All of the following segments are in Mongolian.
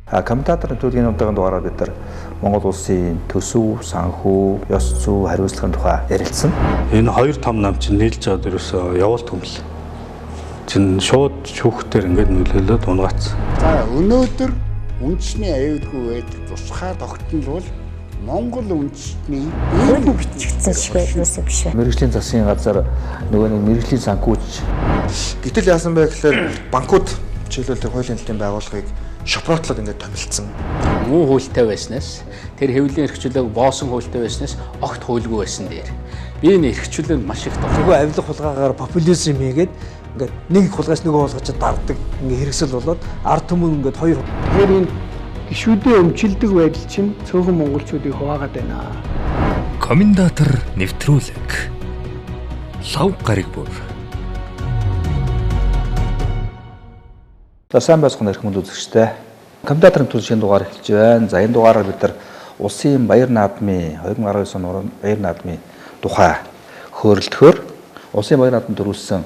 Комментаторын төлөвийн удаагийн дугаараар бид нар Монгол улсын төсөв, санхүү, ёс зүй, хариуцлагын тухай ярилцсан. Энэ 2-5 нам чинь нийлж байгаа дээрээс явуулт хүмэл. Чин шууд шүүхтэр ингээд нөлөөлөд унгаац. За өнөөдөр үндэсний аюулгүй байдал тусгай тогтнол бол Монгол үндэстний өөрөөр бичигдсэн шиг байсан биш үү? Мэргэжлийн засгийн газар нөгөө нэг мэргэжлийн санхүүч. Гэтэл яасан бэ гэхээр банкуд жишээлбэл тэр хуулийн хэлтийн байгууллагыг шопротлоод ингээд томилцсон. Муу хуультай байснаас тэр хэвлэлийн эрхчлөлөөг боосон хуультай байснаас огт хуульгүй байсан дээр. Би энэ эрхчлөлөнд маш их Нөгөө авилга хулгаагаар популизм хийгээд ингээд нэг хулгаас нөгөө хулгаач дарддаг ингээд хэрэгсэл болоод ард түмэн ингээд хоёр. Тэгэхээр энэ гишүүдийн өмчилдөг байдал чинь цөөхөн монголчуудыг хуваагаад байна. Комментатор нэвтрүүлэг. Лав гариг бүр. За сайн байцгаана эрх мэнд үзэгчтэй. Комментаторын төлөвийн дугаар эхэлж байна. За энэ дугаараар бид нар улсын баяр наадмын 2019 оны баяр наадмын тухай хөөрөлдөхөөр улсын баяр наадманд төрүүлсэн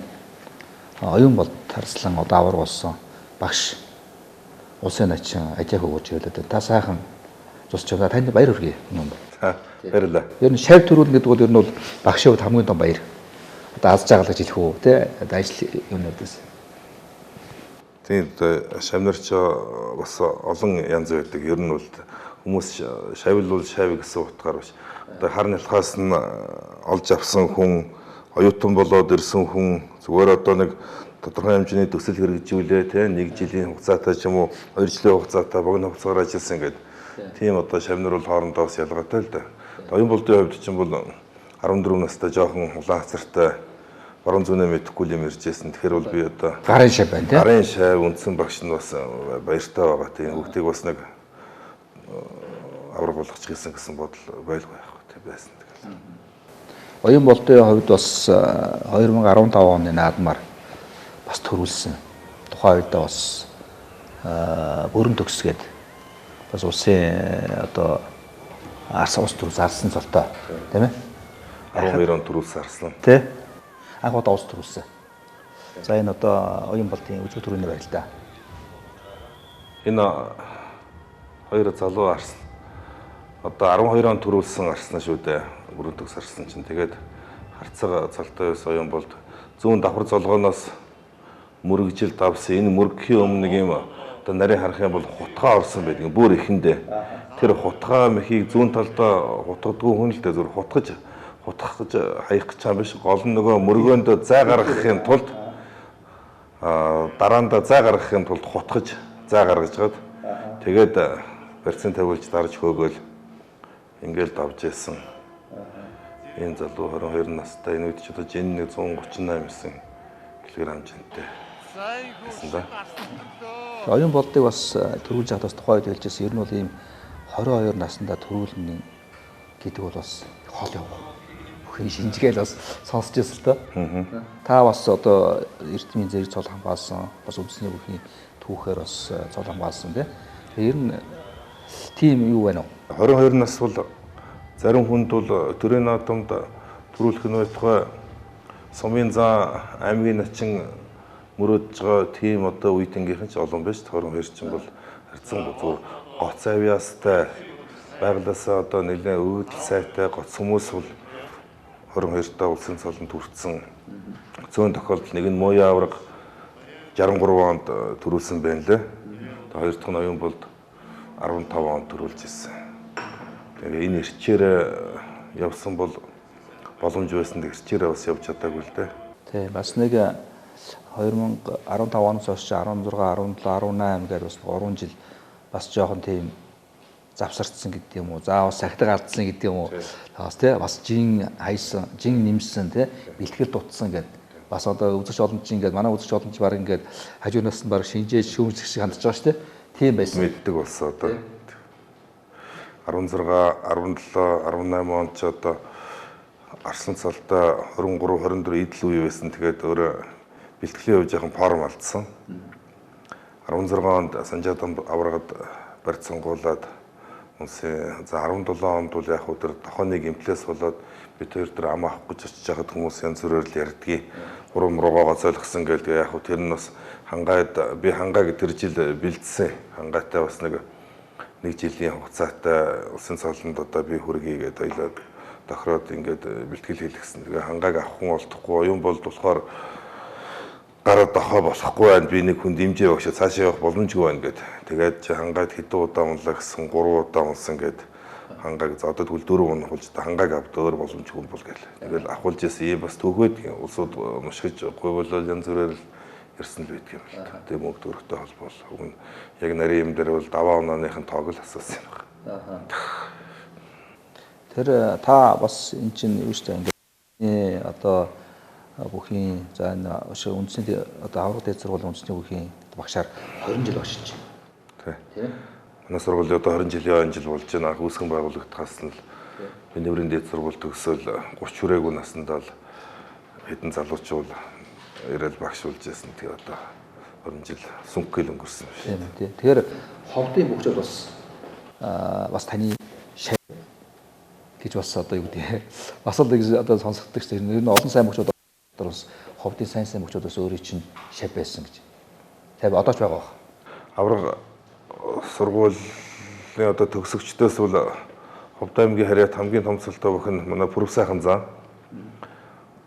оюун болд тарслан одоо авар болсон багш улсын начин ажиах өгөөж хэлээд байна. Та сайхан зусч байгаа. Танд баяр хүргэе. Баярлалаа. Ер нь шавь төрүүлнэ гэдэг бол ер нь бол багшийн хувьд хамгийн том баяр. Одоо аз жаргал гэж хэлэх үү те ажил юмнуудаас. Тийм шавнарч бас олон янз байдаг. Ер нь бол хүмүүс шавил бол шавь гэсэн утгаар биш. Одоо хар нялхаас нь олж авсан хүн, оюутан болоод ирсэн хүн зүгээр одоо нэг тодорхой хэмжээний төсөл хэрэгжүүлээ те 1 жилийн хугацаатай ч юм уу 2 жилийн хугацаатай богино хугацаагаар ажилласан гэдэг. Тийм одоо шавнар бол хоорондоо бас ялгаатай л да. Оюун болдын хувьд ч юм бол 14 настай жоохон улаан хацартай баруун зүүнээ мэдэхгүй юм иржсэн. Тэгэхээр бол би одоо Гарын шав байна тийм. Гарын шав үндсэн багш нь бас баяртай байгаа тийм. Хүүхдийг бас нэг авраг болгочих гэсэн бодол байлгүй яах вэ тийм байсан тэгэл. Оюун болдын хувьд бас 2015 оны наадмаар бас төрүүлсэн. Тухайн үед бас бүрэн төгсгээд бас улсын одоо арс ус төр зарсан цолтой тийм ээ. 12 он төрүүлсэн арслан. Тэ. Анх удаа ус төрүүлсэн. За энэ одоо оюун болдын өчиг төрөний байл та. Энэ хоёр залуу арслан одоо 12 он төрүүлсэн арслан шүү дээ. Бүрэн төгс арслан чинь тэгээд харцаг цолтой байсан оюун болд зүүн давхар золгооноос мөрөгжил давсан. Энэ мөрөгийн өмнө нэг юм одоо нарийн харах юм бол хутгаа орсон байдаг. Бүр ихэндээ тэр хутгаа мэхийг зүүн талдаа хутгадгүй хүн л дээ зүр хутгаж хаях гэж байгаа биш. Гол нь нөгөө мөргөөнд зай гаргахын тулд дараанда зай гаргахын тулд хутгаж зай гаргаж гад тэгээд процент тавиулж дарж хөөгөөл ингээл давж ийсэн. Энэ залуу 22 настай энэ үед ч одоо жин 138 кг хэмжээтэй. Оюун болдыг бас төрүүлж хаад бас тухайд хэлжсэн. Ер нь бол ийм 22 наснда төрүүлнэ гэдэг бол бас хол яваа. Бүхэн шинжгээл бас сонсч байсан л та. Та бас одоо эрдмийн зэрэг цол хамгаалсан, бас үндэсний бүхний түүхээр бас цол хамгаалсан тийм. Ер нь тийм юу байна уу? 22 нас бол зарим хүнд бол төрийн наадамд төрүүлэх нь байтугай сумын зан аймгийн начин мөрөөдж байгаа тийм одоо үеийнхийнхэн ч олон байж 22 ч бол харьцан зүгээр гоц авьяастай байглаасаа одоо нэлээд өвдөл сайтай гоц хүмүүс бол 22 та улсын цолонд хүрсэн. Зөөн тохиолдолд нэг нь Моя авраг 63 онд төрүүлсэн байна лээ. Хоёр дахь нь оюун болд 15 онд төрүүлж ирсэн. Тэгээ энэ эрчээр явсан бол боломж байсан дэ эрчээр бас явж чадаагүй л дээ. Тий, бас нэг 2015 оноос хойш 16, 17, 18 гээд бас 3 жил бас жоохон тийм завсарцсан гэдэг юм уу. За бас сахидаг алдсан гэдэг юм уу. Бас тий бас жин хайсан, жин нэмсэн тий бэлтгэл дутсан гэдэг. Бас одоо үзэгч олонч ингээд манай үзэгч олонч баг ингээд хажуунаас нь баг шинжээж шүүмжлэх шиг хандж байгаа шүү дээ. Тийм байсан. Мэддэг болсон одоо 16, 17, 18 онд ч одоо арслан цалдаа 23, 24 идэл үе байсан. Тэгээд өөрөө бэлтгэлийн хувьд жоохон форм алдсан. 16 онд Санжаадан аврагад барьцангуулаад Үнсэн за 17 онд бол яг тэр тохооны гимтлээс болоод бид хоёр тэр ам авах гэж очиж байхад хүмүүс янз бүрээр л ярьдгийг урам руугаа золгосон гэдэг яг тэр нь бас хангайд би хангааг тэр жил бэлдсэн. Хангайтай бас нэг жилийн хугацаатай улсын цолонд одоо би хүргэе гэдэг ойлоод тохироод ингээд бэлтгэл хийлгэсэн. Тэгээ хангааг авах хүн олдохгүй юм бол болохоор гараа дохоо болохгүй байна. Би нэг хүн дэмжээ өгч цаашаа явах боломжгүй байна гэд. Тэгээд чи хангаад хэдэн удаа унлаа гэсэн 3 удаа унсан гэд хангааг за одоо тэгвэл 4 унахулж хангааг авд өөр боломжгүй юм бол гэл. Тэгэл авахулж яасан ийм бас төгөөд улсууд мушгиж гуйвуулаад янз бүрээр ирсэн л байдаг юм л. Тэгээд мөнгө төрөхтэй холбоол. Уг нь яг нарийн юм дээр бол даваа унааныхын тоог л асуусан юм байна. Тэр та бас эн чинь юу ч ингээд одоо бүхийн за энэ үндэсний одоо авраг дээд сургуулийн үндэсний бүхийн багшаар 20 жил багшилж байна. Тийм. Манай сургуулийн одоо 20 жилийн жил болж байна. Үүсгэн байгуулагдахаас нь л Бэнэврийн дээд сургууль төгсөөл 30 хүрээгүй насндаа л хэдэн залуучууд ирэл багшуулж байсан. Тэгээ одоо 20 жил сүнхгээл өнгөрсөн байна. Тийм. Тэгэхээр ховдын бүгчүүд бас таны гэж бас одоо юу гэдэг бас л одоо сонсогддог чинь ер нь олон сайн мөчүүд бас ховдын сайн мөчүүдээс өөрийн чинь шав байсан гэж. Тэг одоо ч байгаа бах. Авраг сургуулийн одоо төгсөгчдөөс бол Ховд аймгийн харьяат хамгийн томцолтой бүхэн манай Пүрэв сайхан зан.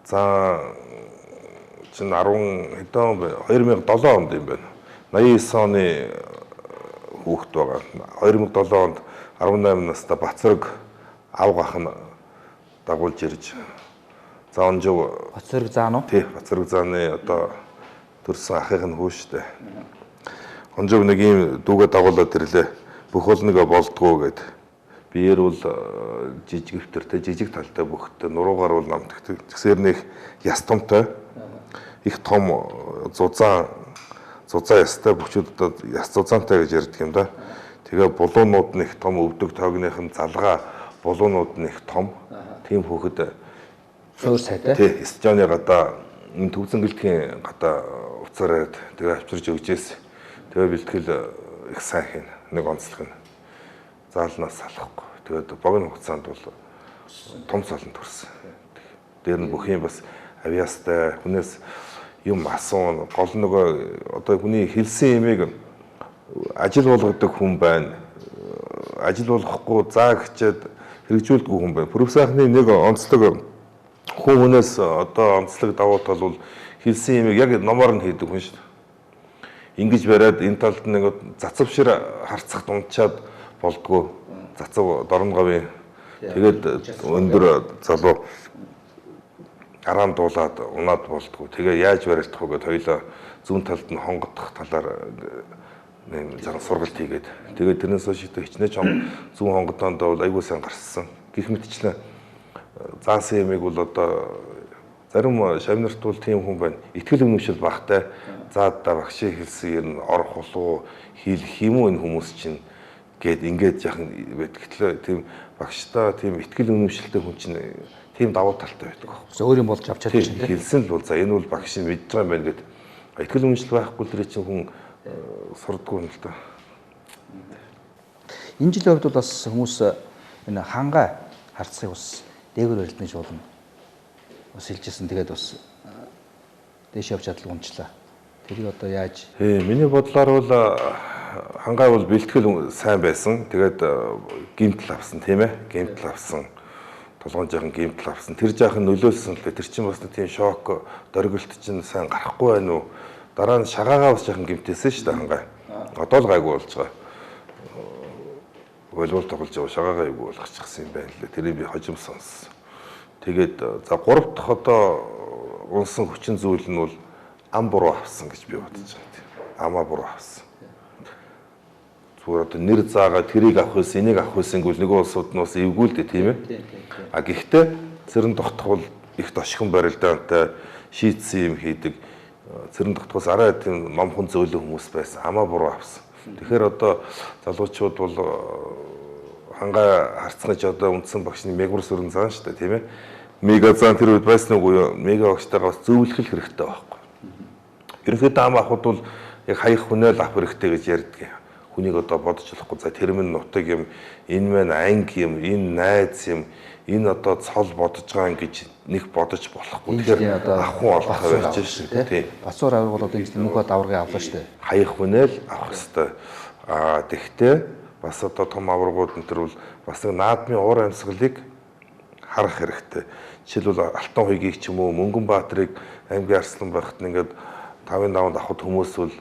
За чинь 10 хэдэн 2007 онд юм байна. 89 оны хүүхэд байгаа. 2007 онд 18 настай Бацраг авгах нь дагуулж ирж. За онжив Бацраг заан уу? Тий, Бацраг зааны одоо төрсэн ахыг нь хүү штэ. Онжив нэг юм дүүгээ дагуулад ирлээ. Бүх бол нэг болдгоо гэд. Биеэр бол жижиг өвтөртэй, жижиг талтай бүхтэй, нуруугаар бол намтагтай. Тэгсээр нэг яс томтой. Их том зузаан ястай бүчүүд одоо яс зузаантай гэж ярьдаг юм да. Тэгээ булуунууд нь их том өвдөг тоогныхын залгаа булуунууд нь их том. Тийм хүүхэд өөр сайтай. Тий, стадионы гадаа энэ төвзөн гэлтгийн гадаа уцаараад тэгээ авчирж өгчээс. Тэгээ бэлтгэл их сайн хийн. Нэг онцлог нь. Заалнаас салахгүй. Тэгээд богино хугацаанд бол том цолон төрсөн. Дээр нь бүх юм бас авиастай хүнээс юм асуун гол нөгөө одоо хүний хэлсэн юмыг ажил болгодог хүн байна. Ажил болгохгүй заа гэчээд хэрэгжүүлдэггүй хүн байна. Пүрэв сайхны нэг онцлог хүнээс одоо онцлог давуу тал бол хэлсэн юмыг яг номоор нь хийдэг хүн шүү дээ. Ингэж бариад энэ талд нэг цацавшир харцах дунчаад болдгоо. Цацав дорнговын тэгээд өндөр залуу араан дуулаад унаад болдгоо. Тэгээ яаж барилдах вэ гэд хоёлаа зүүн талд нь хонгодох талаар нэг жан сургалт хийгээд тэгээд тэрнээс хойш хичнээн чам зүүн хонгодоонд бол айгүй сайн гарсан. Гэх мэтчлэн заасан юмыг бол одоо зарим шавнарт бол тийм хүн байна. Итгэл үнэмшил багтай заадаа багшийн хэлсэн ер нь ор хулуу хийх юм уу энэ хүмүүс чинь гээд ингээд яхан бэтгэлээ тийм багштай тийм итгэл үнэмшилтэй хүн чинь тийм давуу талтай байдаг. Өөр юм болж авч чадчих чинь тийм хэлсэн л бол за энэ бол багш нь мэдж байгаа юм байна гэд итгэл үнэмшил байхгүй л чинь хүн сурдаггүй юм л да. Энэ жилийн хувьд бол бас хүмүүс энэ хангаа харцыг бас дээгүүр барилдны жуулан бас хэлжсэн. Тэгээд бас дээш явж чадлаа унчлаа. Тэрийг одоо яаж? Миний бодлоор бол хангаа бол бэлтгэл сайн байсан. Тэгээд гимтэл авсан тийм ээ. Гимтэл авсан. Толгойн жаахан гимтэл авсан. Тэр жаахан нөлөөлсөн л дээ. Тэр чинь бас тийм шок, дөргөлт чинь сайн гарахгүй байна уу? Дараа нь шагаагаа бас жаахан гимтээсэн шүү дээ хангаа. Одоо л гайгүй болж байгаа. Волейбол тоглож байгаа шагаагаа айгүй болгочихсан юм байна лээ. Тэрийг би хожим сонссон. Тэгээд за 3 дахь одоо унсан хүчин зүйл нь бол ам буруу авсан гэж би бодож байгаа. Амаа буруу авсан. Зүгээр одоо нэр заагаад тэрийг авах байсан, энийг авах байсан гэвэл нөгөө улсууд нь бас эвгүй л дээ тийм ээ. А гэхдээ цэрэн тогтох бол их тошхон барилдаантай шийдсэн юм хийдэг. Цэрэн тогтохоос арай тийм номхон зөөлөн хүмүүс байсан. Амаа буруу авсан. Тэгэхээр одоо залуучууд бол хангаа харцгаж одоо үндсэн багшны мегур сүрэн заан шүү дээ тийм ээ. Мега заан тэр үед байсан уу мега багштайгаа бас зөвлөх хэрэгтэй байхгүй. Ерөнхийдөө ам авахд бол яг хаях хүнэл авах хэрэгтэй гэж ярьдаг. хүнийг одоо бодож болохгүй. За тэр минь нутаг юм, энэ мань анги юм, энэ найз юм, энэ одоо цол бодож байгаа юм гэж нэг бодож болохгүй. Тэгэхээр ахын олохтой байж шээ тий. Бацуур авраг бол одоо энэ мөнхөд аврагыг авлаа шүү дээ. Хаях хүнэл авах хэрэгтэй. Тэгтээ бас одоо том аврагууд энэ төр бол бас нэг наадмын уур амьсгалыг харах хэрэгтэй. Жишээлбэл Алтан хуйгийг ч юм уу Мөнгөн Баатрыг аймгийн арслан байхад ингээд 5-5 авахд хүмүүс бол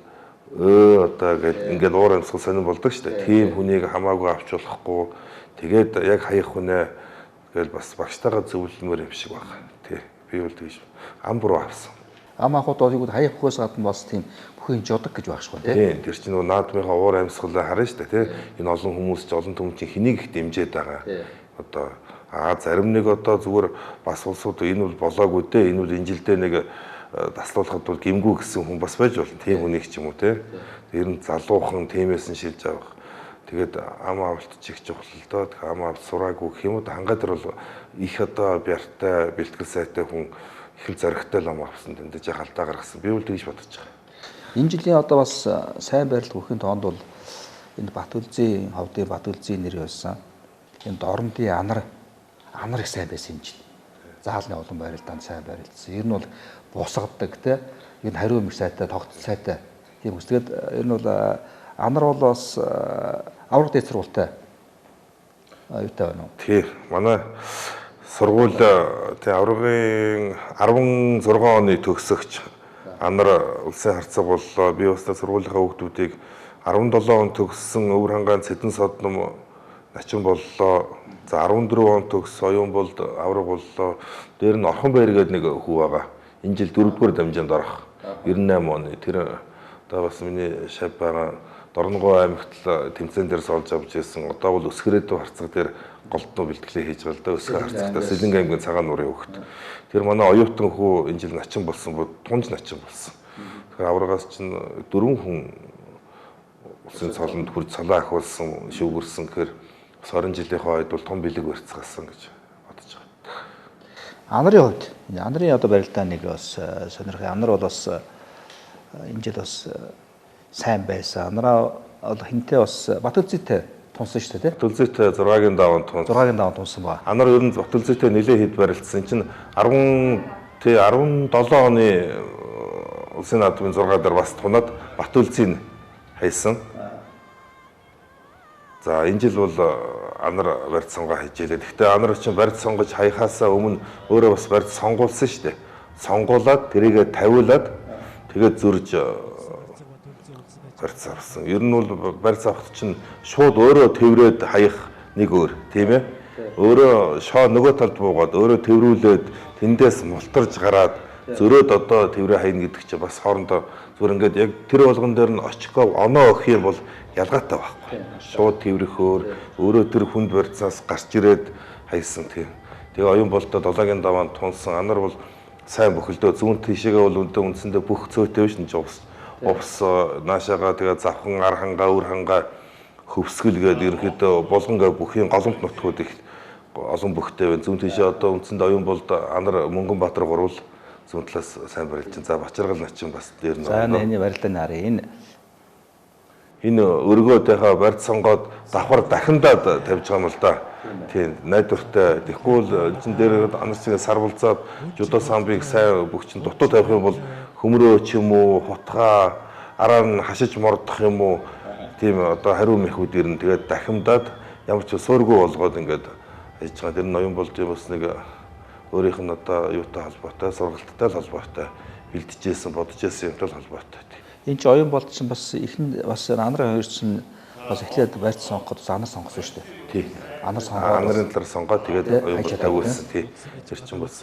одоо ингээд уур амьсгал сонирн болдог шүү дээ. Тийм хүнийг хамаагүй авч болохгүй. Тэгээд яг хаях хүнээ тэгэл бас багштайгаа зөвлөмөр юм шиг байна. Тий. Би бол тийш ам буруу авсан. Ам ахуйд бол хаях хөөс гадна бас тийм бүхэн жодог гэж багш гоо тий. Тийм. Тэр чинь наадмынхаа уур амьсгалаа харна шүү дээ. Тий. Энэ олон хүмүүс ч олон түмчийн хэнийг их дэмжиж байгаа. Одоо зарим нэг одоо зүгээр бас улсууд энэ бол болоогүй дээ. Энэ бол энэ жилдээ нэг таслуулахад бол гимгүү гэсэн хүн бас байж болно. Тийм хүнийг ч юм уу тий. Ер нь залуухан тиймээс нь шилж авах. Тэгээд ам авалт чих чухал л доо. Ам авалт сураагүй гэх юм уу хангаа дээр бол их одоо бяртай бэлтгэл сайтай хүн их л зоригтой л ам авсан тэндэж халдаа гаргасан. Би бол тэгж бодож байгаа. Энэ жилийн одоо бас сайн байрлал бүхэн тоонд бол энэ Батүлзийн ховдын Батүлзийн нэр байсан. Энэ Дорнодын анар их сайн байсан юм жил. Заалны олон байралтанд сайн байрлалсан. Ер нь бол бусгадаг те. Энэ хариу мэх сайтай, тогтцол сайтай. Тийм үс. Тэгээд ер нь бол анар бол бас авраг дэд сургуультай аюутай байна уу? Тий. Манай сургууль тий аврагын 16 оны төгсөгч анар улсын харьцаг боллоо. Би бас сургуулийнхаа хүүхдүүдийг 17 он төгссөн өвөр хангаан Цэдэн Содном начин боллоо. За 14 он төгс оюун болд авраг боллоо. Дээр нь Орхон Баяр гэдэг нэг хүү байгаа. Энэ жил 4-р дамжинд орох. 98 оны тэр одоо бас миний шав байгаа Дорногов аймагт тэмцээн дээр суулж авч ирсэн. Одоо бол Өсгөрөөдөө харцаг дээр голдноо бэлтгэлээ хийж байгаа л да. Өсгөр харцагтаа Сэлэнг аймгийн цагаан нуурын хөвгт. Тэр манай оюутан хүү энэ жил начин болсон бод тунж начин болсон. Тэгэхээр аврагаас чинь 4 хүн улсын цолонд хурд цалаа ахуулсан, шүүгэрсэн гэхээр 20 жилийнхаа ойд бол том бэлэг барьцгаасан гэж бодож байгаа. Анарын хувьд анарын одоо барилдаа нэг бас сонирхох. Анар бол бас энэ жил бас сайн байсан. Анараа бол хинтээ бас Батүлзийтэй тунсан шүү дээ тий. Батүлзийтэй 6-гийн даван тунсан. 6-гийн даван тунсан ба. Анар ер нь Батүлзийтэй нэлээд хэд барилдсан. Чинь 17 оны улсын наадмын 6 дээр бас тунаад Батүлзийг хайсан. За энэ жил бол анар барьц сонгоо хийжээ. Гэхдээ анар чинь барьц сонгож хаяхаасаа өмнө өөрөө бас барьц сонгуулсан шүү дээ. Сонгуулад тэрийгэ тавиулаад тэгээд зөрж барьц авсан. Ер нь бол барьц авахт чинь шууд өөрөө тэврээд хаях нэг өөр, тийм ээ. Өөрөө шоо нөгөө талд буугаад өөрөө тэврүүлээд тэндээс мултарж гараад зөрөөд одоо тэврээ хайна гэдэг чинь бас хоорондоо зүгээр ингээд яг тэр болгон дээр нь очков оноо өгөх юм бол ялгаатай байхгүй. Шууд тэврэхөөр өөрөө тэр хүнд барьцаас гарч ирээд хайсан тийм. Тэгээ оюун болтоо 7-гийн даваанд тунсан. Анар бол сайн бөхөлдөө зүүн тийшээгээ бол үндсэндээ бүх цөөтэй биш нэг увс наашаага тэгээ завхан ар хангаа өр хангаа хөвсгөлгээд ерөнхийдөө булгангаа бүхийн голомт нутгууд их олон бөхтэй байна. Зүүн тийшээ одоо үндсэндээ оюун болд анар Мөнгөн Баатар гурвал зүүн талаас сайн барилж. За Бачаргал начин бас дээр нь. За энэ барилдааны харъя. Энэ өргөөдийнхаа барьц сонгоод давхар дахиндаад тавьж байгаа юм л да. Тийм найдвартай. Тэгэхгүй бол энэ дээр анарчгийн сарвалзаад жудо самбыг сайн бүгчин дутуу тавих юм бол хөмрөө ч юм уу, хутгаа, араа нь хашиж мордох юм уу, тийм одоо хариу мэхүүд ирнэ. Тэгээд дахимдаад ямар ч суургүй болгоод ингээд хийж байгаа. Тэр нь оюун болжээ бас нэг өөрийнх нь одоо юутай холбоотой, сургалттай холбоотой, бэлтжижсэн, бодожсэн юмтай холбоотой. Энэ ч оюун болт чинь бас ихэнх бас анарын хоёр чинь бас эхлээд барьц сонгоход анар сонгосон шүү дээ. Тий. Анар сонгоод анарын талаар сонгоод тэгээд оюун болт тавьсан тий. Тэр чинь бас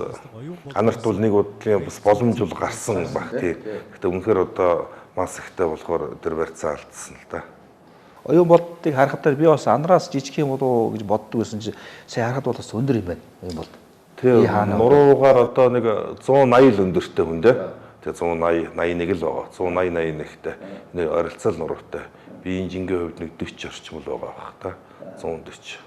анарт бол нэг удаа бас боломж бол гарсан баг тий. Гэтэ үнэхээр одоо мас ихтэй болохоор тэр барьцаа алдсан л да. Оюун болтыг харахад би бас анараас жижиг юм болов гэж боддог байсан чи сая харахад бол бас өндөр юм байна оюун болт. Тий. Нуруугаар одоо нэг 180 л өндөртэй хүн дээ. Тэгээ 180 81 л байгаа. 180-81-тэй. Нэг оролцол нуруутай. Биеийн жингийн хувьд нэг 40 орчим л байгаа бах та. 140.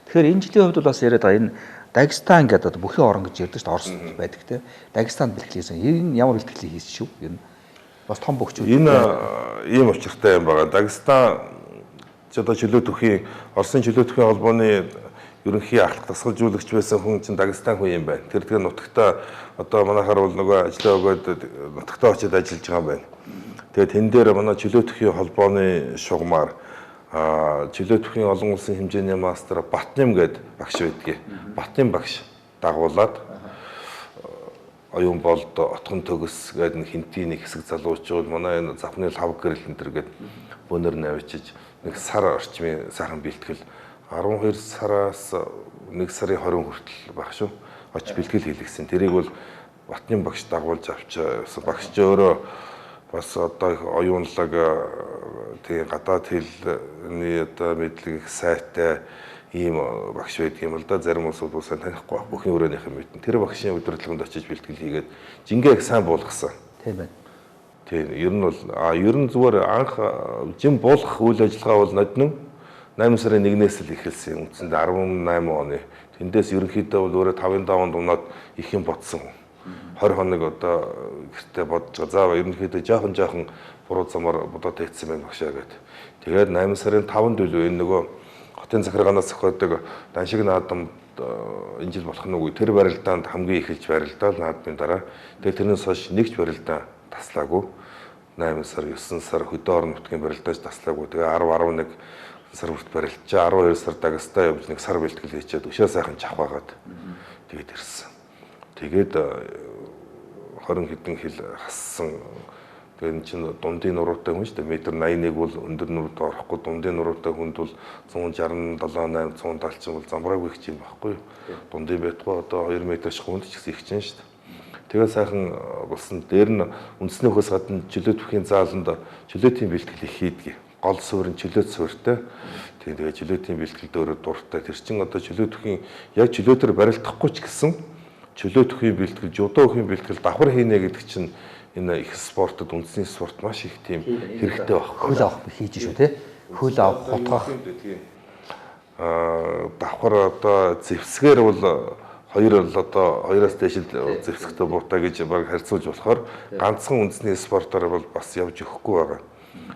Тэгэхээр энэ жилийн хувьд бол бас яриад байгаа энэ Дагестан гэдэг бүхэн орн гэж ярьдаг шүү дээ. Оросд байдаг те. Дагестанд бэлтгэлээсэн. Энэ ямар бэлтгэлийг хийсэн шүү? Ер нь бас том бөхчүүд. Энэ ийм учиртай юм байна. Дагестан одоо чөлөөт өхийн Оросын чөлөөт өхийн холбооны ерөнхий ахлах тасгалжуулагч байсан хүн чинь Дагестан хүн юм байна. Тэр тэгээ нутагтаа одоо манайхаар бол нөгөө ажлаа өгөөд нутагтаа очиод ажиллаж байгаа юм байна. Тэгээд тэн дээр манай чөлөөт өхийн холбооны шугамар чөлөөт өхийн олон улсын хэмжээний мастер Батним гээд багш байдгийг. Батним багш дагуулад оюун болд отхон төгс гээд нэг хинтийн нэг хэсэг залуучууд манай энэ завхны лав гэрэл энэ төр гээд бөөнөр навчиж нэг сар орчмын сайхан бэлтгэл 12 сараас 1 сарын 20 хүртэл баг шүү. Очиж бэлтгэл хийлгэсэн. Тэрийг бол Батним багш дагуулж авч багш ч өөрөө бас одоо оюунлаг тийм гадаад хэлний одоо мэдлэг сайтай ийм багш байдаг юм л да. Зарим улсууд сайн танихгүй байх. Бүхэн өрөөнийх юм мэднэ. Тэр багшийн удирдлаганд очиж бэлтгэл хийгээд жингээ их сайн буулгасан. Тийм байна. Тийм. Ер нь бол ер нь зүгээр анх жин буулгах үйл ажиллагаа бол ноднон 8 сарын 1-ээс л эхэлсэн. Үндсэндээ 18 оны. Тэндээс ерөнхийдөө бол өөрөө 5-ын даванд унаад их юм бодсон. 20 хоног одоо гэртээ бодож байгаа. За ерөнхийдөө жоохон буруу замаар бодоод тавьсан байх багшаа гэдэг. Тэгээд 8 сарын 5-нд үлээ энэ нөгөө хотын захиргаанаас зохиодог Даншиг наадамд энэ жил болох нь үгүй. Тэр барилдаанд хамгийн эхэлж барилдаа наадмын дараа. Тэгээд тэрнээс хойш нэгч барилдаа таслаагүй. 8 сар 9 сар хөдөө орон нутгийн барилдааж таслаагүй. Тэгээ 10 11 сар хүрт барилдчаа 12 сар Дагестан явж нэг сар бэлтгэл хийчихэд өшөө сайхан жавхаагаад тэгээд ирсэн. Тэгээд 20 хэдэн хил хассан. Тэгээд чинь дундын нуруутай хүн шүү дээ. Метр 81 бол өндөр нурууд орохгүй. Дундын нуруутай хүнд бол 167 8 170 ч бол замбраагүй их юм байхгүй юу? Дундын байтугай одоо 2 метр шиг хүнд ч гэсэн их чинь шүү дээ. Тэгээд сайхан болсон. Дээр нь үндснөөхөөс гадна чөлөөт бүхийн зааланд чөлөөтийн бэлтгэл их хийдэг. Гол суурин чөлөөт суурьтай. Тэгээд чөлөөтийн бэлтгэлд өөрөө дуртай. Тэр чинь одоо чөлөөт бүхийн яг чөлөөтөр барилдахгүй ч гэсэн чөлөөт бүхийн бэлтгэл, жудо бүхийн бэлтгэл давхар хийнэ гэдэг чинь энэ их спортод үндэсний спорт маш их тийм хэрэгтэй байна. Хөл авах хийж шүү те. Хөл авах хотгох. Давхар одоо зэвсгээр бол хоёр л одоо хоёроос дээш зэвсэгтэй буутай гэж баг харьцуулж болохоор ганцхан үндэсний спортоор бол бас явж өгөхгүй байгаа.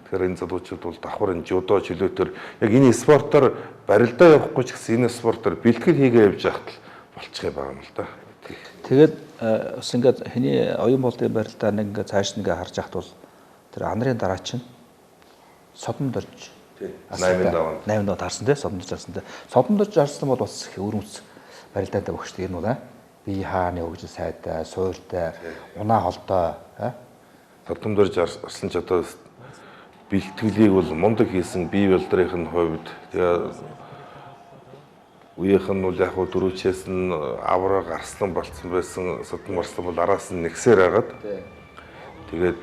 Тэгэхээр энэ залуучууд бол давхар энэ жудо чөлөөтөр яг энэ спортоор барилдаа явахгүй ч гэсэн энэ спортоор бэлтгэл хийгээ явж яхад л болчих юм байна л да. Тэгээд бас ингээд хэний оюун болдын барилдаа нэг ингээд цааш нэгэ харж яхад бол тэр анарын дараа чинь содомдорж 8 даванд харсан те содомдорж харсан те содомдорж харсан бол бас их өрөмц барилдаантай багштай юм уу бие хааны хөгжил сайтай суурьтай унаа холдоо содомдорж харсан ч одоо бэлтгэлийг бол мундаг хийсэн бие болдрын хувьд тэгээ үеийнх нь бол яг хөө дөрөвчээс нь авраг арслан болцсон байсан содом арслан бол араас нь нэгсээр хагаад тэгээд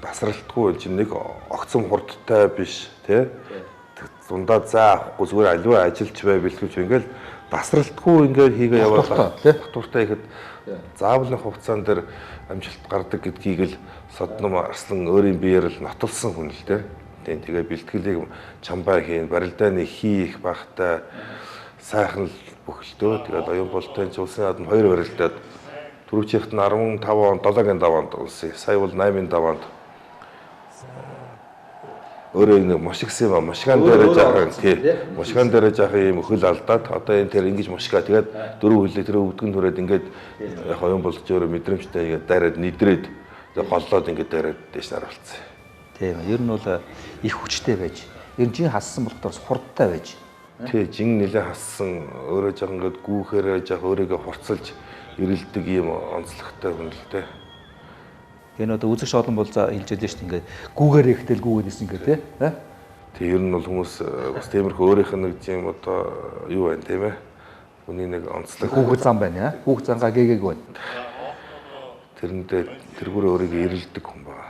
тасралтгүй чинь нэг огцом хурдтай биш тий дундаа заа авахгүй зүгээр аливаа ажилч бай бэлтгэвч ингээл тасралтгүй ингээл хийгээ яваалаа тий батууртай ихэд заавлын хугацаан дээр амжилт гардаг гэдгийг л содом арслан өөрийн биеэр л нотолсон хүн л тий тэгээ бэлтгэлийг чамбай хийн барилдааны хийх багтай сайхан л бөхөлтөө. Тэгээд оюун болтой улсын наадам 2 барилдаад түрүүчийнхэд нь 15 он 7-гийн даваанд улсын. Сая бол 8-ын даваанд өөрөө нэг мушигсан юм аа. Мушгаан дээр жаахан тий. Мушгаан дээр жаахан юм хөл алдаад одоо энэ тэр ингэж мушгаа тэгээд дөрөв хөлөө тэр өвдгөн түрээд ингээд яг оюун болж өөрөө мэдрэмжтэй ингээд дайраад нидрээд голлоод ингээд дайраад дэш наруулсан. Тийм. Ер нь бол их хүчтэй байж. Ер нь жин хассан болохоор хурдтай байж. Тий, жин нэлээ хассан өөрөө жаахан ингээд гүүхээр жаах өөрийгөө хурцлж ирэлдэг юм онцлогтой хүн л дээ. Энэ одоо үзэгч олон бол за хэлж ялж шүү дээ ингээд гүүгээр ихтэл гүүгээр нэсэн гэх тий. Тий, ер нь бол хүмүүс бас тиймэрхүү өөрийнх нь нэг юм одоо юу байна тийм ээ. Хүний нэг онцлог хүүхэд зам байна хүүхэд зангаа гээгээг байна. Тэрэндээ тэргүүрээ өөрийгөө ирэлдэг хүн байна.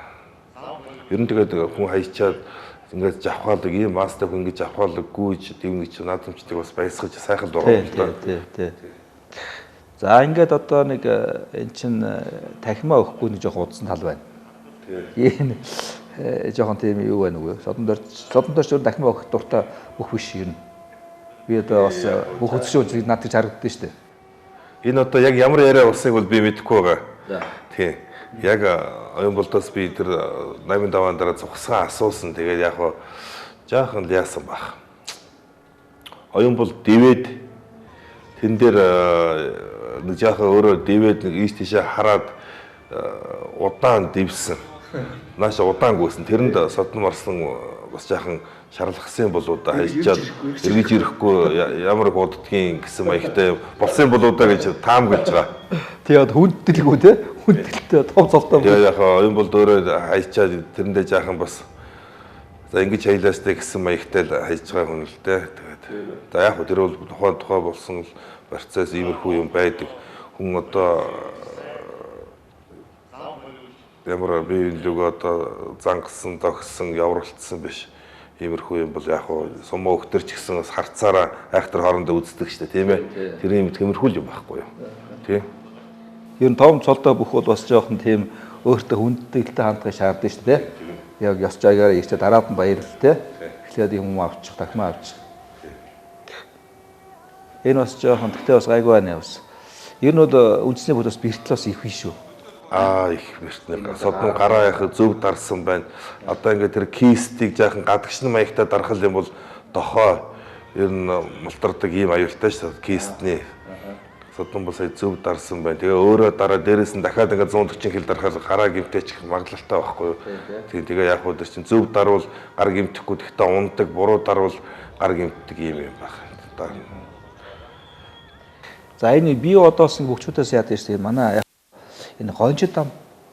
Ер нь тэгээд хүн хайчаад ингээд жавхаалдаг ийм мастер хүн ингэж жавхаалдаг гүйж дэвнэ гэж наадамчдыг бас баясгаж сайхан дургуй л да. Тий. За ингээд одоо нэг эн чин тахимаа өгөхгүй нэг жоохон удсан тал байна. Тий. Энэ жоохон тийм юу байна үгүй. Содомдорч өөр тахимаа өгөх дуртай бүх биш юм. Би одоо бас бүх үзэгчид надад харагддаг шүү дээ. Энэ одоо яг ямар яриа болсыг бол би мэдэхгүй байгаа. Тий. Яг Оюнболдоос би тэр 85-ан дараа зугсгаа асуусан. Тэгээд яг жаахан яасан баг. Оюнбол дивэд тэн дээр нэг жаахан өөрөө дивэд нэг ийш тийшээ хараад удаан дивсэн. Нааша удаан гүйсэн. Тэрэнд содон марсан бас жаахан шарлахсан болоодаа хайчаад эргэж ирэхгүй ямар их уддгийн гэсэн маягтай болсон болоодаа гэж таам гэлж байгаа. Тэгээд хүндэлгүй те хүндэлтэй том цолтой. Тэгээд яг Оюнболд өөрөө хайчаад тэрэндээ жаахан бас за ингэж хайлаастай гэсэн маягтай л хайж байгаа хүн л дээ. Тэгээд за яг тэр бол тухай болсон процесс иймэрхүү юм байдаг. Хүн одоо ямар биеийн луг одоо зангасан, догсон, явралтсан биш. Иймэрхүү юм бол яг сумаа өгтөрч гисэн бас харцаараа айхтар хоорондоо үздэг штэ тийм ээ. Тэр юм тиймэрхүү юм байхгүй юу? Тийм. Ер нь том цолтой бүх бол бас жоохон тийм өөртөө хүндэлтэй хандгыг шаарддаг штэ тий. Яг ёс жайгаар ирчээ дараад нь баярлал тий. Эхлээд юм авчих, дахмаа авчих. Энэ бас жоохон тэгтээ бас гайгүй байна бас. Ер нь бол үндэсний бүлээс бэртлээс их биш шүү. Их бэртнэ. Содон гараа яхаа зөв дарсан байна. Одоо ингээд тэр кистийг жаахан гадагшин маягтай дарах юм бол дохоо ер нь мултардаг ийм аюултай шүү дээ. Кистний содон бол сая зөв дарсан байна. Тэгээ өөрөө дараа дээрээс нь дахиад ингээд 140 кг дарахаар гараа гимтээчих магадлалтай байхгүй юу? Тэгээ яг хөө чинь зөв дарвал гар гимтэхгүй тэгтээ ундаг, буруу дарвал гар гимтдэг ийм юм байна. За энэ би одоос нэг хөвчүүдээс яадаг шүү дээ. Манай энэ гончид ам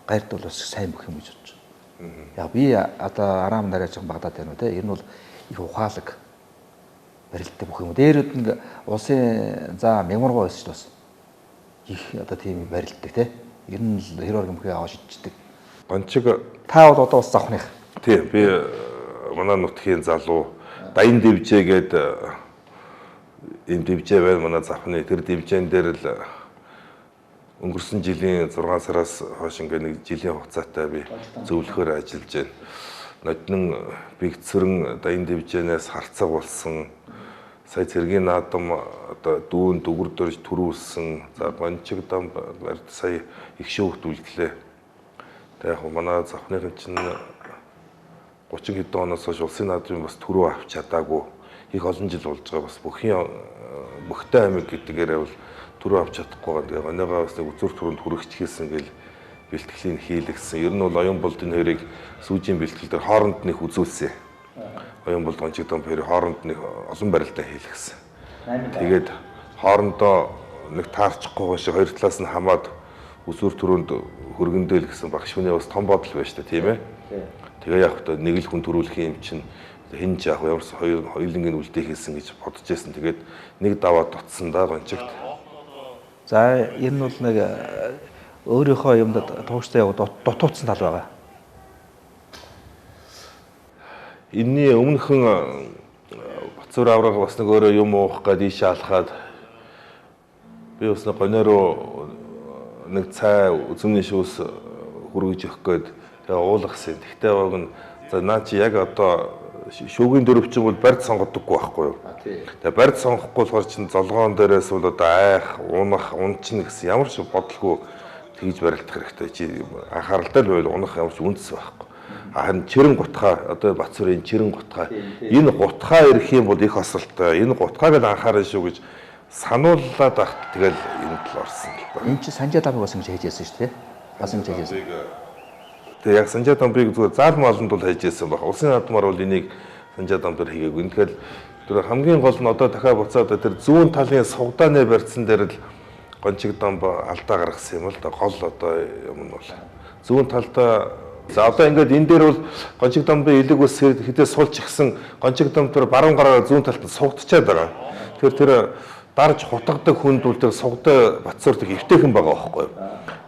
гайрд бол бас сайн бүх юм гэж бодож байна. Яг би одоо араам нарийн Багдад байна уу те. Энэ бол их ухаалаг барилддаг бүх юм. Дээрүүд нэг улсын за мягмаргоо байсан ч бас их одоо тийм барилддаг те. Ер нь хэр оргимхээ аваа шидчихдэг. Гончиг та бол одоо бас завхных. Тийм би манай нутгийн залуу Даян Дэвжээ гээд энэ Дэвжээ байна манай завхны. Тэр Дэвжээн дээр л өнгөрсөн жилийн 6 сараас хойш ингээд нэг жилийн хугацаатай би зөвлөхөөр ажиллаж байна. Ноднон бигцэрэн Даян Дэвжээнээс харцаг болсон. Сая цэргийн наадам одоо дүүн дүгүр дөрж төрүүлсэн. За гончиг дам барьд сая их шүүхт үлдлээ. Тэгээ яг манай завхныхын чинь 30 хэдэн оноос хойш улсын наадмын бас төрөө авч чадаагүй. Их олон жил болж байгаа бас Бөхтэн аймаг гэдгээрээ бол төрөө авч чадахгүй байгаа. Тэгээ онойгоо бас нэг үзүр төрөнд хүрэгчхээсэн гэл бэлтгэлийн хийлгсэн. Ер нь бол Оюнболдын хоёрыг сүүжийн бэлтгэл дээр хооронд нэг үзүүлсэн. Оюнболд гончиг дам хоёрыг хооронд нэг олон барилдаа хийлгсэн. Тэгээд хоорондоо нэг таарчихгүй шиг хоёр талаас нь хамаад үзүр төрөнд хөргөндөөл гэсэн багш хүний бас том бодол байж та тийм ээ. Тэгээ яг та нэг л хүн төрүүлэх юм чинь хин ч яг ямар хоёулангийн үлдээ хийсэн гэж бодож байсан. Тэгээд нэг даваа дутсан да гончигт. За энэ бол нэг өөрийнхөө юмд тууштай дутууцсан тал байгаа. Энэний өмнөхөн Бацуур аврага бас нэг өөрөө юм уух гээд ийшээ алхаад би бас нэг гонороо нэг цай үзмний шүүс хүргэж өгөх гээд тэгээ уулгасан. Тэгтээ баг нь за наа чи яг одоо шүүгийн дөрөвчин бол барьд сонгодоггүй байхгүй юу? Тэгээ барьд сонгохгүй болохоор чинь золгоон дээрээс бол одоо айх, унах, унчин гэсэн ямар ч бодлого тэгж барилдах хэрэгтэй. Чи анхааралтай л байл унах ямар ч үндэс байхгүй. Харин чирэн гутхаа одоо Бацуурын чирэн гутхаа энэ гутхаа ирэх юм бол их осолтой. Энэ гутхааг л анхаарна шүү гэж санууллаад ахт тэгэл энд л орсон л ба. Энд чи Санжаа дамбыг бас ингэж хийж яасан шүү дээ. Бас ингэж хийж яасан. Тэгээ яг Санжаа дамбыг зүгээр заалмаа олонд бол хийж яасан баг. Улсын наадмаар бол энийг Санжаа дамбаар хийгээгүй. Тэгэхээр тэр хамгийн гол нь одоо дахиад буцаад тэр зүүн талын сугдааны барьцсан дээр л гончиг дамб алдаа гаргасан юм л да. Гол одоо юм нь бол зүүн талдаа за одоо ингээд энэ дээр бол гончиг дамбын элэг ус хитээ суулж ихсэн гончиг дамб тэр баруун гараа зүүн талд сугдчихад байгаа. Тэр дарж хутгадаг хүнд бол тэр сугдаа Бацуурт эвтэйхэн байгаа байхгүй юу?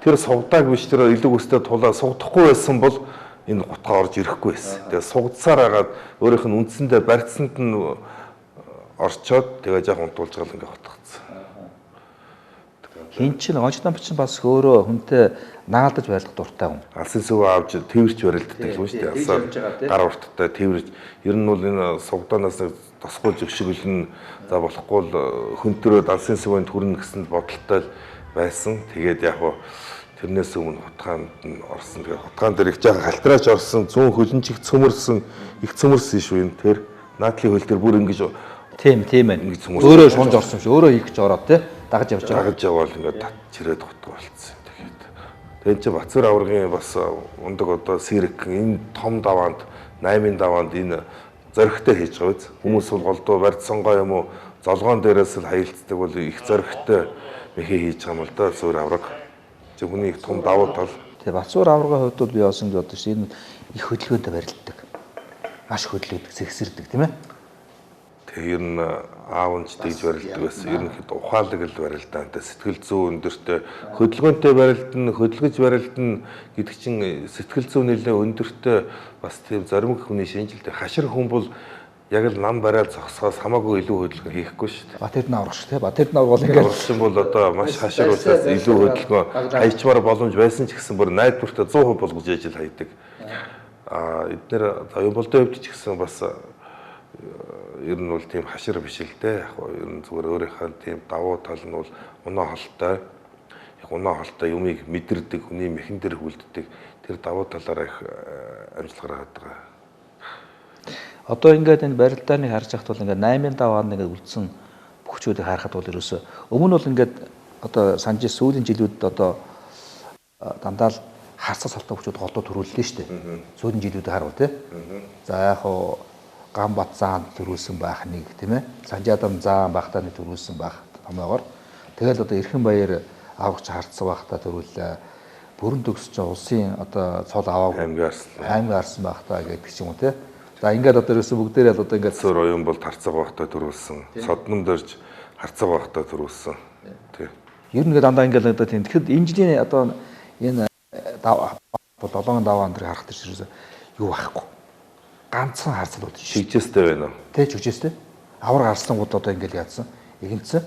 Тэр сугдааг биш тэр элэг устэй тулаа сугдахгүй байсан бол энэ гутгаа орж ирэхгүй байсан. Тэгээ сугдсаар хагаад өөрийнх нь үндсэндээ барьцсанд нь орчоод тэгээ яг унтуулж гал ингээд хутгацсан. Хин чин гончиг дамб чинь бас өөрөө хүнтэй наалдаж байлгах дуртай хүн. Алсын сүвээ авч тэрвэрч барилддаг юм шүү дээ. Асаар гар урттай тэрвэрч. Ер нь бол энэ сугдаанаас тосгоолж өгшгөлн за болохгүй л хөнтөрөөд алсын сүвэнд хүрнэ гэсэн бодолтой байсан. Тэгээд яг тэрнээс өмнө хутгаанд нь орсон. Тэгээд хутгаан дээр их жаахан халтраач орсон, зүүн хөлнжих цөмөрсөн, их цөмөрсөн шүү энэ тэр. Наадлын хөл дээр бүр ингэж тийм ээ. Өөрөө шунж орсон шүү. Өөрөө хийх гэж ороод те дагаж явж байгаа. Дагаж явбал ингээд чирээд хутгаа болцсон. Тэгээд чи Бацуур аваргын бас ундаг одоо сэрэг энэ том даваанд 8-ын даваанд энэ зоригтой хийж байгаа биз. Хүмүүс бол голдуу барьц сонгоо юм уу золгоон дээрээс л хаялцдаг бол их зоригтой мэхээ хийж байгаа юм л да Бацуур авраг. Чи хүний их том давуу тал. Тэгээ Бацуур аваргын хувьд бол би бас ингэ бодож энэ их хөдөлгөөнтэй барилддаг. Маш хөдөлгөөдөг, зэгсэрдэг тийм ээ. Тэгээ ер нь аав нь ч тэгж барилддаг байсан. Ерөнхийдөө ухаалаг л барилдаантай, сэтгэл зүйн өндөртэй, хөдөлгөөнтэй барилдана, хөдөлгөж барилдана гэдэг чинь сэтгэл зүйн нэлээ өндөртэй бас тийм зоримог хүний шинжилтэй. Хашир хүн бол яг л нам барайл зогсоос хамаагүй илүү хөдөлгөөн хийхгүй шүү дээ. Бат Эрдэнэ аврагч тийм Бат Эрдэнэ авраг бол ингээд аврагч бол одоо маш хашир учраас илүү хөдөлгөөн хайчмаар боломж байсан ч гэсэн бүр найдвартай 100% болгож ижил хайдаг. Эдгээр Оюнболдын хувьд ч гэсэн бас ер нь бол тийм хашир биш л дээ. Яг ер нь зүгээр өөрийнхөө тийм давуу тал нь бол унаа холтой. Яг унаа холтой юмыг мэдэрдэг, хүний мэхэн дээр хүлддэг. Тэр давуу талаараа их амжилт гаргаад байгаа. Одоо ингээд энэ барилдааны харж ахт бол ингээд 8-ын даваанд ингээд үлдсэн бүхчүүдийг харахад бол ерөөсөө өмнө бол ингээд одоо санаж сүүлийн жилүүдэд одоо дандаа л харцаг салтаа бүхчүүд голдуу төрүүллээ шүү дээ. Сүүлийн жилүүдэд харвал тий. За яг хоо Ганбат заан төрүүлсэн байх нэг тийм ээ. Санжаадам заан багтаа нэг төрүүлсэн байх томоогоор. Тэгэл одоо Эрхэн баяр аврагч харцаг багтаа төрүүллээ. Бүрэн төгсөж улсын одоо цол аваа аймаг арсан багтаа гэдэг ч юм уу тий. За ингээд одоо ерөөсөө бүгдээрээ л одоо ингээд Бацуур оюун бол харцаг багтаа төрүүлсэн. Содном дэрж харцаг багтаа төрүүлсэн. Тий. Ер нь дандаа ингээд одоо тийм. Тэгэхэд энэ жилийн одоо энэ бол 7 даваа энэ харах гэж ерөөсөө юу байхгүй. Ганцхан харцал бод шигжээстэй байна уу? Тэ шигжээстэй. Авраг харцангууд одоо ингээд яадсан. Игэнцэн.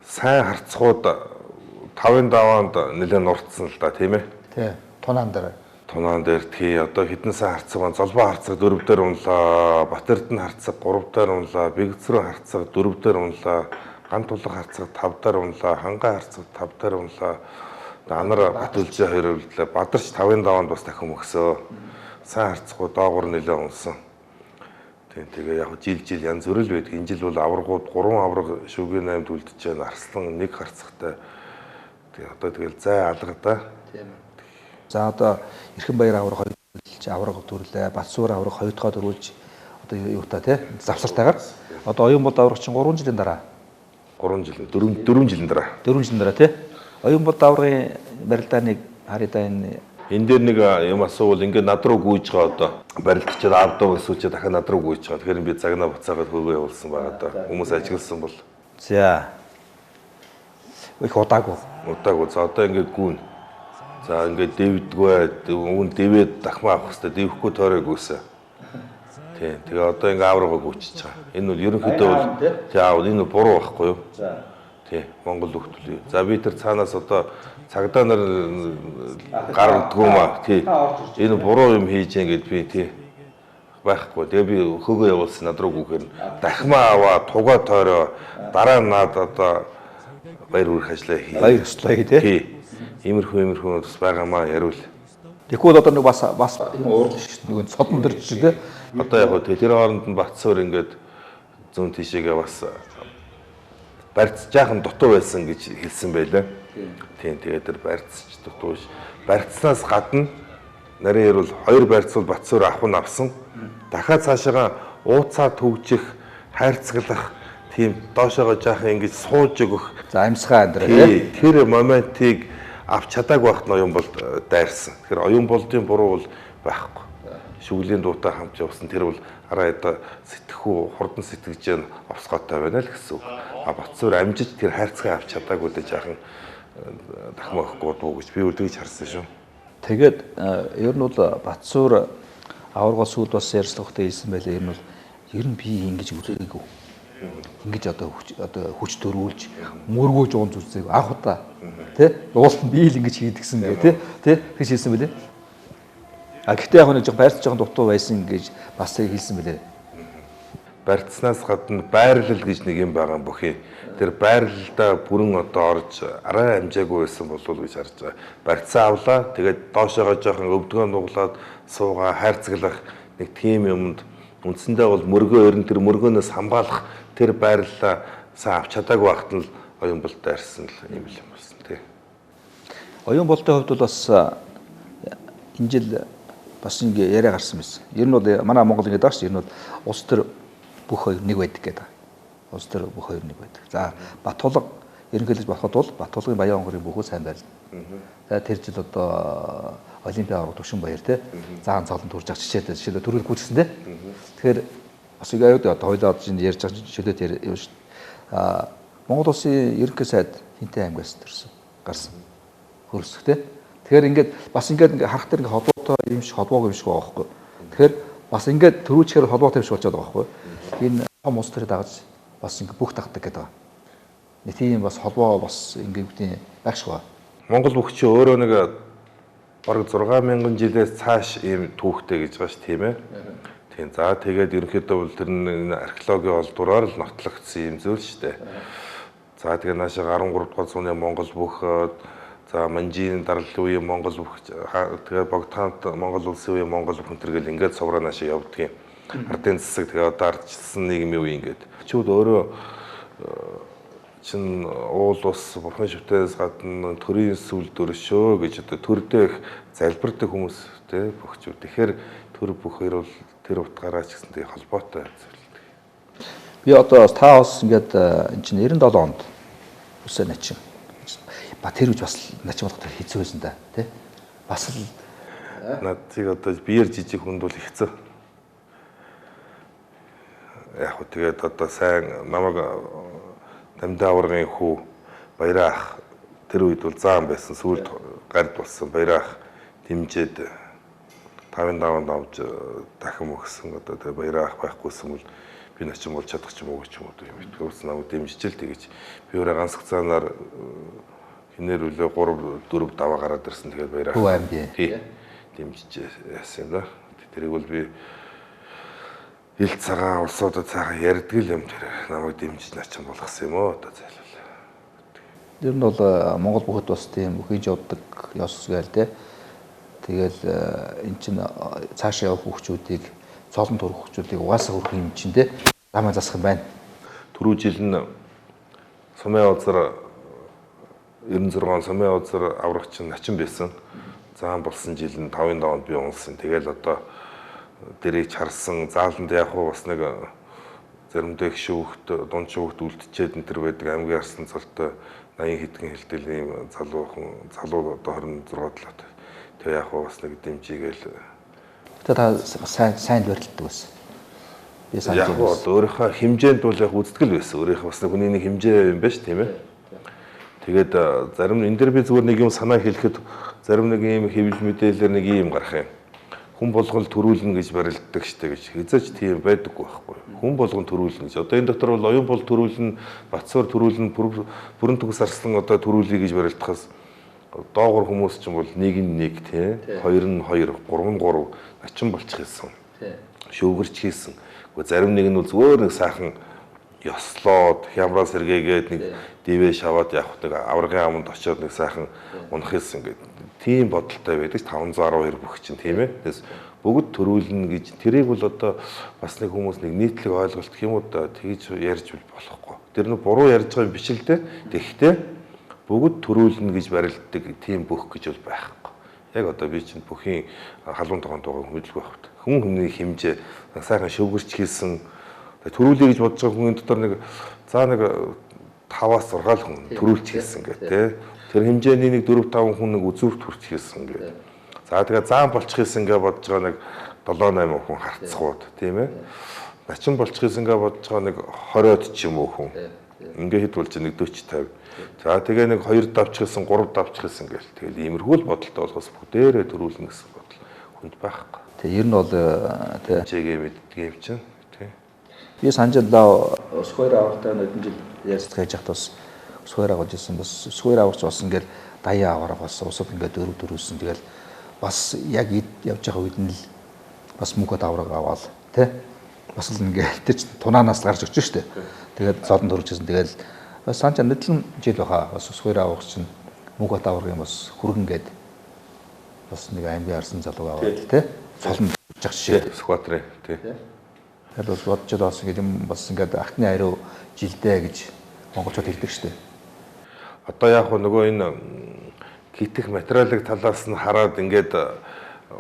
Сайн харцгууд 5-ын даваанд нэлээд нурцсан л да тийм ээ. Тэ. Тунаан дээр тий одоо хэдэн сайн харцаг байна. Золбоо харцаг 4 дээр унлаа. Бат Эрдэнэ харцаг 3 дээр унлаа. Бэгцрүү харцаг 4 дээр унлаа. Гант тулга харцаг 5 дээр унлаа. Хангай харцаг 5 дээр унлаа. Анар Батүлжээ 2 үлдлээ. Бадарч 5-ын даваанд бас дахин өгсөө. Сайн харцгууд доогуур нэлээд унсан. Тэгээ яг жил янз бүр л байдаг. Энэ жил бол аврагууд 3 авраг шүгээн 8-д үлдэж байна. Арслан 1 харцагтай. Тэгээ одоо тэгэл зай алгадаа. Тийм ээ. За одоо Эрхэн баяр авраг 2 авраг төрлөө. Бацуур авраг 2 дахь төрүүлж одоо юутай тий завсартайгаар. Одоо Оюнбод авраг чинь 3 жилийн дараа. 4 жилийн дараа. 4 жилийн дараа тий. Оюнбод аврагын барилдааныг харъя энэ дээр нэг юм асуувал ингээд над руу гүйж байгаа одоо барилдчиад авдаг эсвэл чи дахиад над руу гүйж байгаа. Тэгэхээр би цагнаа буцаагаад хөргөө явуулсан байгаа да. Хүмүүс ажигласан бол. За. Их удаагүй. За одоо ингээд гүн. За ингээд дэвдгөө өвн дэвээд дахмаа авах хэрэгтэй. Дэвхгүй тойроо гүйсэн. Тийм. Тэгээ одоо ингээд аврагаа гүйчихэж байгаа. Энэ бол ерөнхийдөө бол тий аав энэ буруу байхгүй юу? За. Тий. Монгол хөлтөл. За би тэр цаанаас одоо цагдаа нар гаргадгүй маа. Тий. Энэ буруу юм хийж ингээд би тий байхгүй. Тэгээ би хөөгөө явуулсан над руу гүйхээр дахмаа аваа тугаа тойроо дараа нь над одоо баяр хүрэх ажлаа хий. Баяр ёслоо тий. Иймэрхүү бас байгаамаа яривал. Тэгэхгүй одоо нэг бас энэ уурлаа шүү дээ. Нэг цодон дэр чинь тий. Одоо яг хөө тэр хооронд нь Бацуур ингээд зүүн тишээгээ бас барьц жаахан дутуу байсан гэж хэлсэн байлаа. Тийм тэгээд тэр барьцч дутуу ш. Барьцнаас гадна нарийн ярил 2 барьц бол Бацуур авах нь авсан. Дахиад цаашаага ууцаа төвжих, хайрцаглах тийм доошоогоо жаахан ингэж сууж өгөх. За амьсгаа амьдраа тий. Тэр моментыг авч чадаагүй байхад нь Оюнболд дайрсан. Тэгэхээр Оюнболдын буруу бол байхгүй. Шүглийн дуутай хамт явсан тэр бол араа одоо сэтгэхүй хурдан сэтгэж овсгоотой байна л гэсэн үг. Бацуур амжиж тэр хайрцгаа авч чадаагүй дэ жаахан дахин авахгүй дуу гэж би үлдгийж харсан шүү. Тэгээд ер нь бол Бацуур аваргаа сүйд бас ярьцлагтай хэлсэн байлаа. Ер нь би ингэж үзээгүй. Ингэж одоо хүч төрүүлж мөргөөж уун зүсээг анх удаа тий ууланд би л ингэж хийдгсэн гэ тий гэж хэлсэн байлээ. Гэхдээ яг нэг жоо байрч жоохон дутуу байсан гэж бас хэлсэн байлээ. барьцнаас гадна байрлал гэж нэг юм байгаа бүхий. Тэр байрлалдаа бүрэн одоо орж арай амжаагүй байсан болов уу гэж харж байгаа. Барьцаа авлаа. Тэгээд доошоогоо жоохон өвдгөө нуглаад суугаа хайрцаглах нэг тийм юмд үндсэндээ бол мөргөө ерөн тэр мөргөөнөөс хамгаалах тэр байрлалаа сайн авч чадаагүй байхад нь л оюун болтой арьсан л юм л юм болсон тий. Оюун болтой хувьд бол бас энэ жил бас ингэ яриа гарсан байсан. Ер нь бол манай Монгол ингэдэг байна шүү. Ер нь бол улс төр бүх хоёр нэг байдаг гэдэг. Улс төр бүх хоёр нэг байдаг. За Батулга ерөнхийлж болоход бол Батулгын Баян онгорын бүхүү сайн байлаа. За тэр жил одоо Олимпиад аврах төвшин баяр те заан цоглон турж авч чичээд жишээлбэл төрөл гүйцсэн те. Тэгэхээр бас ингэ аюул одоо хоёлоо чинь ярьж байгаа жишээлээ юм шүү. Монгол улсын ерөнхий сайд хинтээ аймгаас төрсөн гарсан. Хөрсөх те. Тэгэхээр ингээд бас ингээд харах дээр ингээд холбоотой юм шиг холбоог юм шиг байгаа байхгүй. Тэгэхээр бас ингээд төрүүлчээр холбоотой юм шиг болчиход байгаа байхгүй. Энэ том улс төрөд дагаж бас ингээд бүх тагдаг гэдэг байгаа. Нэг тийм бас холбоо бас ингээд үгтэй байх шиг байна. Монгол бүх чи өөрөө нэг бараг 6000 жилээс цааш ийм түүхтэй гэж байгаа ш тийм ээ. Тийм. За тэгээд ерөнхийдөө бол тэр археологийн олдураар л нотлогдсон юм зүйл шүү дээ. За тэгээд наашаа 13 дугаар зууны Монгол бүх за Манжийн дараллын үеийн Монгол бүх тэгээд Богдхаант Монгол улсын үеийн Монгол бүх төргөл ингээд совроо наашаа явдаг юм. Ардын засаг тэгээд одоо ардчилсан нийгмийн үе ингээд. Чүүд өөрөө чин уул ус бурхан шивтээс гадна төрийн сүл дөршөө гэж одоо төрдөө их залбирдаг хүмүүс те бөхчүүд. Тэгэхээр төр бүх хоёр бол тэр утгаараа ч гэсэн тэг холбоотой зүйл. Би одоо та бас ингээд эн чинь 97 онд үсээ начин. Ба тэр үж бас начин болох тэр хэцүү байсан да тий. Бас л надыг одоо биеэр жижиг хүнд бол хэцүү. Яг хөө тэгээд одоо сайн намайг Дамдаа аврагын хүү Баяраах тэр үед бол заан байсан сүүлд гард болсон Баяраах дэмжээд 55-нд авч дахин өгсөн одоо тэр Баяраах байхгүйсэн бол би начин бол чадах ч юм уу юм уу юм намайг дэмжижэл тэгэж би өөрөө ганц хугацаанаар хинээр үлээ 3 4 даваа гараад ирсэн тэгээд Баяраах хүү аймгийн тий дэмжиж яасан да тэрийг бол би ил цагаан улсуудад цаахан ярьдаг юм тэр намайг дэмжиж начин болгосон юм уу одоо зайлвал. Тэр нь бол Монгол бүхэд бас тийм үхэж явдаг ёс гээл те. Тэгэл эн чин цаашаа явах хүүхчүүдийг цолон төрөх хүүхчүүдийг угаасаа хөрөх юм чин те. Ламаа засах юм байна. Түрүү жил нь Сумын узар 96 Сумын узар аврагч начин байсан. Заан болсон жил нь 5-ын даванд би унсан. Тэгэл одоо дэрийг харсан зааланд яг бас нэг заримдаа их шүүхт дунд шүүхт үлдчихэд энэ төр байдаг аймгийн арслан цолтой 80 хэдхэн хэлтэл ийм залуу одоо 26 талаад. Тэгээ яг бас нэг дэмжигээл та сайн барилддаг байсан. Би сайн яг өөрийнхөө хэмжээнд бол яг үздэг л байсан. Өөрийнхөө бас хүний нэг хэмжээ юм байна ш тийм ээ. Тэгээд зарим энэ дэр би зүгээр нэг юм санаа хэлэхэд зарим нэг ийм хэвлэл мэдээлэлээр нэг ийм гарах юм. Хүн болгон төрүүлнэ гэж барилддаг штэ гэж хязгаарч тийм байдаггүй байхгүй. Хүн болгон төрүүлнэ гэж. Одоо энэ дотор бол оюун бол төрүүлнэ, Батсуур төрүүлнэ, бүрэн төгс арслан одоо төрүүлье гэж барилдахаас доогор хүмүүс ч юм бол нэг нь нэг тий, хоёр нь хоёр, гурав нь гурав начин болчих хэлсэн. Шүүгэрч хийсэн. Гэхдээ зарим нэг нь бол зүгээр нэг сайхан ёслоод хямраа сэргээгээд нэг дивэ шаваад явах нэг аврагын аманд очиод нэг сайхан унах хэлсэн гэдэг. Тийм бодолтой байдаг 512 бүх чинь тийм ээ. Тэгээс бүгд төрүүлнэ гэж тэрийг бол одоо бас нэг хүмүүс нэг нийтлэг ойлголт гэх юм уу да тэгж ярьж болохгүй. Тэр нь буруу ярьж байгаа юм биш л дээ. Тэгэхдээ бүгд төрүүлнэ гэж барилддаг тийм бүх гэж бол байхгүй. Яг одоо би чинь бүхийн халуун тогоон тугааг хөдөлгөө багт. Хүн хүний хэмжээ сайхан шөвгөрч хийсэн төрүүлье гэж бодож байгаа хүний дотор нэг за нэг 5-аас 6 л хүн төрүүлж хийсэн гэх тээ. Тэр хэмжээний нэг 4-5 хүн нэг үзүүрт хүрч хийсэн гэдэг. За тэгээ заан болчих хийсэн гэж бодож байгаа нэг 7-8 хүн харцгууд тийм ээ. Начин болчих хийсэн гэж бодож байгаа нэг 20-од ч юм уу хүн. Ингээ хэд болж нэг 40 50. За тэгээ нэг 2 давчих хийсэн 3 давчих хийсэн гэл. Тэгэл иймэрхүү л бодолтой болохоос бүгдээрээ төрүүлнэ гэсэн бодол хүнд байхгүй. Тэгээ ер нь бол тэгээ чигээ мэддэг юм чинь. Би санджалаа сквер авартай хэдэн жил ярьцгааж яхад бас сквер аваад ирсэн бас сквер аварч болсон ингээл даяа аваараа бас усад ингээд дөрвөлсэн тэгэл бас яг явж байгаа үед нь л бас мөнгөд авраг аваад тий бас л ингээд тэр чинь тунаанаас гарч өгч штэ. Тэгээд зодон төрчихсэн. Тэгээд бас санч нэтлэн жил баха бас ус хоёр авах чинь мөнгө таврын бас хүргэн гээд бас нэг аймгийн арсан залуу аваад тий. Цолон жах жишээ. Скватрын тий. Тэгээд бас бодож бас ингээд юм бас ингээд ахны хариу жилдээ гэж монголчууд хэлдэг штэ. Одоо яг нөгөө энэ гитэх материалыг талаас нь хараад ингээд